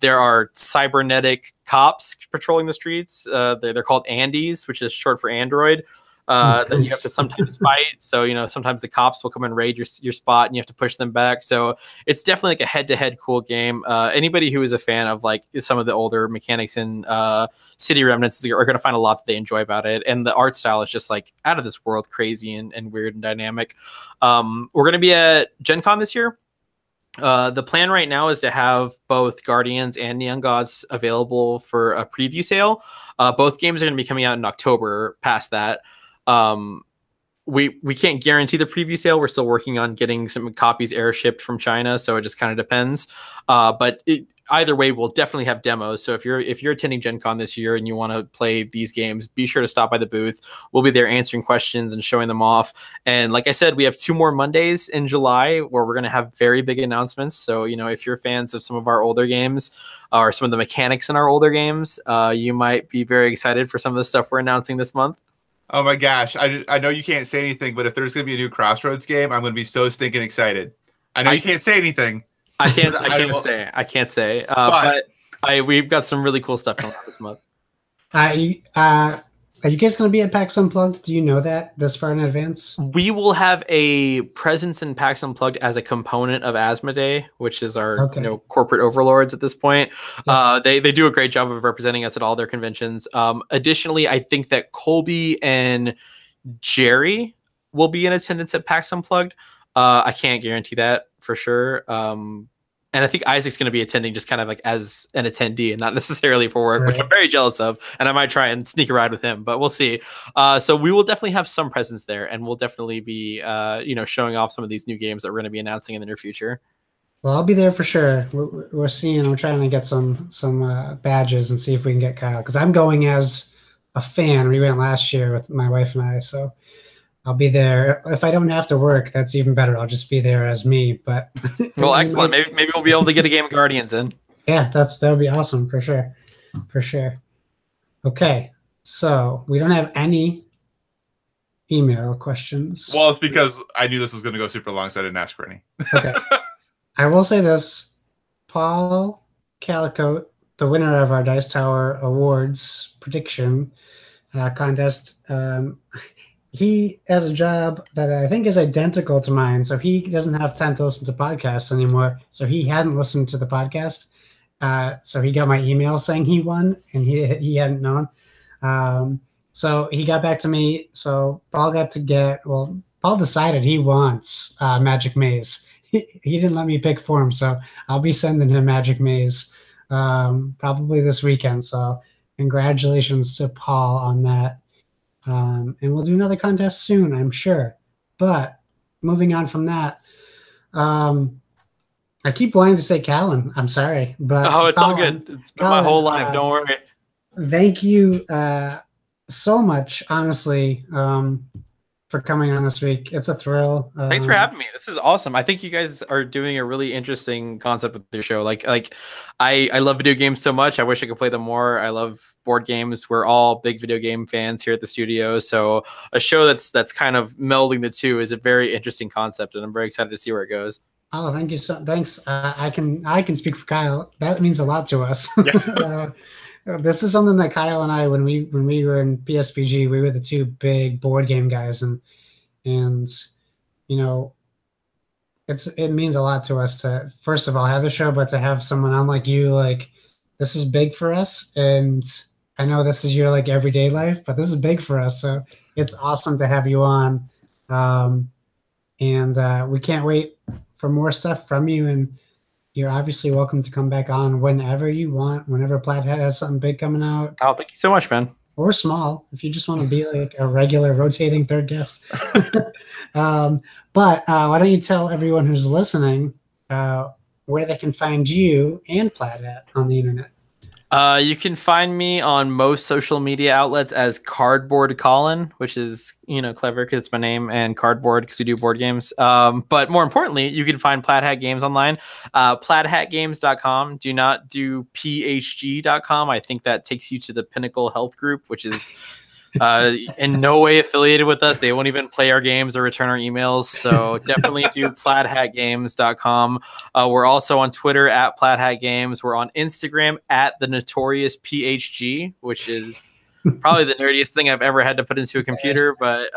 S3: There are cybernetic cops patrolling the streets. They're called Andes, which is short for Android. That you have to sometimes fight. So, sometimes the cops will come and raid your spot and you have to push them back. So it's definitely like a head-to-head cool game. Anybody who is a fan of like some of the older mechanics in City Remnants are going to find a lot that they enjoy about it. And the art style is just like out of this world, crazy and weird and dynamic. We're going to be at Gen Con this year. The plan right now is to have both Guardians and Neon Gods available for a preview sale. Both games are going to be coming out in October past that. We can't guarantee the preview sale. We're still working on getting some copies air shipped from China, so it just kind of depends. But either way, we'll definitely have demos. So if you're attending Gen Con this year and you want to play these games, be sure to stop by the booth. We'll be there answering questions and showing them off. And like I said, we have 2 more Mondays in July where we're going to have very big announcements. So if you're fans of some of our older games or some of the mechanics in our older games, you might be very excited for some of the stuff we're announcing this month.
S1: Oh my gosh. I know you can't say anything, but if there's going to be a new Crossroads game, I'm going to be so stinking excited. I know you can't say anything.
S3: I can't say. But we've got some really cool stuff coming out this month.
S2: Are you guys going to be at PAX Unplugged? Do you know that this far in advance?
S3: We will have a presence in PAX Unplugged as a component of Asmodee, which is our corporate overlords at this point. Yeah. They do a great job of representing us at all their conventions. Additionally, I think that Colby and Jerry will be in attendance at PAX Unplugged. I can't guarantee that for sure. And I think Isaac's going to be attending just kind of like as an attendee and not necessarily for work, which I'm very jealous of. And I might try and sneak a ride with him, but we'll see. So we will definitely have some presence there, and we'll definitely be, showing off some of these new games that we're going to be announcing in the near future.
S2: Well, I'll be there for sure. We're trying to get some badges and see if we can get Kyle, because I'm going as a fan. We went last year with my wife and I, so I'll be there. If I don't have to work, that's even better. I'll just be there as me. But
S3: well, excellent. Maybe we'll be able to get a game of Guardians in.
S2: Yeah, that'll be awesome for sure. For sure. Okay, so we don't have any email questions.
S1: Well, it's because I knew this was going to go super long, so I didn't ask for any.
S2: Okay. I will say this. Paul Calicote, the winner of our Dice Tower Awards prediction contest, he has a job that I think is identical to mine, so he doesn't have time to listen to podcasts anymore. So he hadn't listened to the podcast. So he got my email saying he won, and he hadn't known. So he got back to me. So Paul Paul decided he wants Magic Maze. He didn't let me pick for him, so I'll be sending him Magic Maze probably this weekend. So congratulations to Paul on that. And we'll do another contest soon, I'm sure. But moving on from that, I keep wanting to say Callin. I'm sorry, but
S3: it's all good. It's been my whole life. Don't worry.
S2: Thank you so much, honestly, for coming on this week. It's a thrill.
S3: Thanks for having me. This is awesome. I think you guys are doing a really interesting concept with your show. Like I love video games so much. I wish I could play them more. I love board games. We're all big video game fans here at the studio. So a show that's kind of melding the two is a very interesting concept, and I'm very excited to see where it goes.
S2: Oh, thank you. Thanks. I can speak for Kyle. That means a lot to us. Yeah. This is something that Kyle and I, when we were in psvg, we were the two big board game guys, and it means a lot to us to, first of all, have the show, but to have someone on like you, like, this is big for us. And I know this is your like everyday life, but this is big for us. So it's awesome to have you on. And we can't wait for more stuff from you. And you're obviously welcome to come back on whenever you want, whenever Plaid Hat has something big coming out.
S3: Oh, thank you so much, man.
S2: Or small, if you just want to be like a regular rotating third guest. But why don't you tell everyone who's listening where they can find you and Plaid Hat on the internet?
S3: You can find me on most social media outlets as Cardboard Callin, which is, clever because it's my name, and Cardboard because we do board games. But more importantly, you can find Plaid Hat Games online, plaidhatgames.com. Do not do phg.com. I think that takes you to the Pinnacle Health Group, which is in no way affiliated with us. They won't even play our games or return our emails. So definitely do plaidhatgames.com. We're also on Twitter at Plaid Hat Games. We're on Instagram at the Notorious PHG, which is probably the nerdiest thing I've ever had to put into a computer. But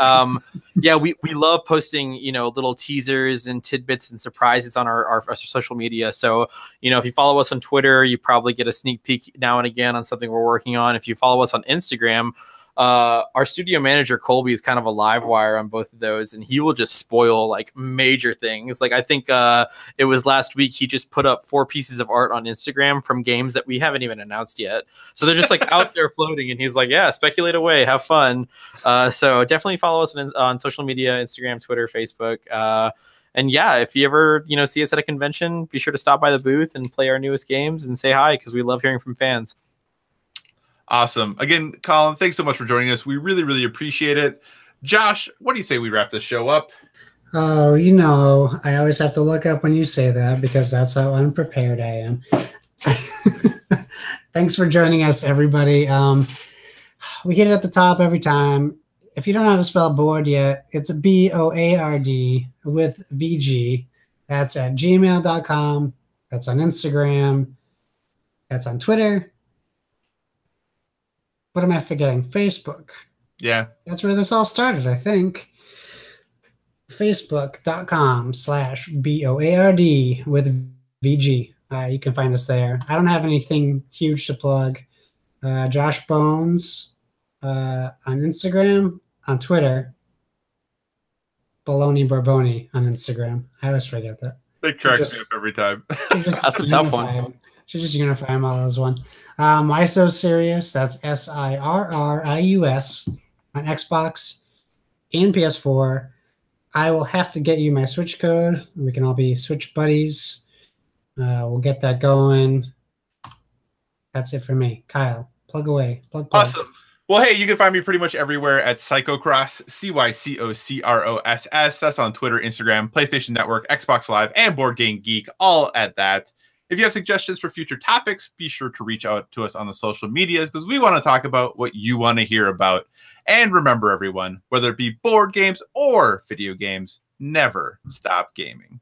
S3: yeah, we love posting, little teasers and tidbits and surprises on our social media. So, if you follow us on Twitter, you probably get a sneak peek now and again on something we're working on. If you follow us on Instagram, our studio manager Colby is kind of a live wire on both of those, and he will just spoil like major things. Like I think it was last week he just put up 4 pieces of art on Instagram from games that we haven't even announced yet. So they're just like out there floating, and he's like, "Yeah, speculate away, have fun." So definitely follow us on social media: Instagram, Twitter, Facebook. And yeah, if you ever see us at a convention, be sure to stop by the booth and play our newest games and say hi, because we love hearing from fans.
S1: Awesome. Again, Callin, thanks so much for joining us. We really, really appreciate it. Josh, what do you say we wrap this show up?
S2: Oh, I always have to look up when you say that, because that's how unprepared I am. Thanks for joining us, everybody. We hit it at the top every time. If you don't know how to spell board yet, it's a BOARD with VG. That's at gmail.com. That's on Instagram. That's on Twitter. What am I forgetting? Facebook.
S1: Yeah.
S2: That's where this all started, I think. Facebook.com/BOARD with VG. You can find us there. I don't have anything huge to plug. Josh Bones on Instagram, on Twitter. Baloney Barboni on Instagram. I always forget that.
S1: It cracks me up every time.
S3: That's a tough one.
S2: Should just unify them all as one. Why So Serious? That's SIRRIUS on Xbox and PS4. I will have to get you my Switch code. We can all be Switch buddies. We'll get that going. That's it for me. Kyle, plug away. Plug.
S1: Awesome. Well, hey, you can find me pretty much everywhere at Psychocross, CYCOCROSS. That's on Twitter, Instagram, PlayStation Network, Xbox Live, and Board Game Geek, all at that. If you have suggestions for future topics, be sure to reach out to us on the social medias because we want to talk about what you want to hear about. And remember, everyone, whether it be board games or video games, never stop gaming.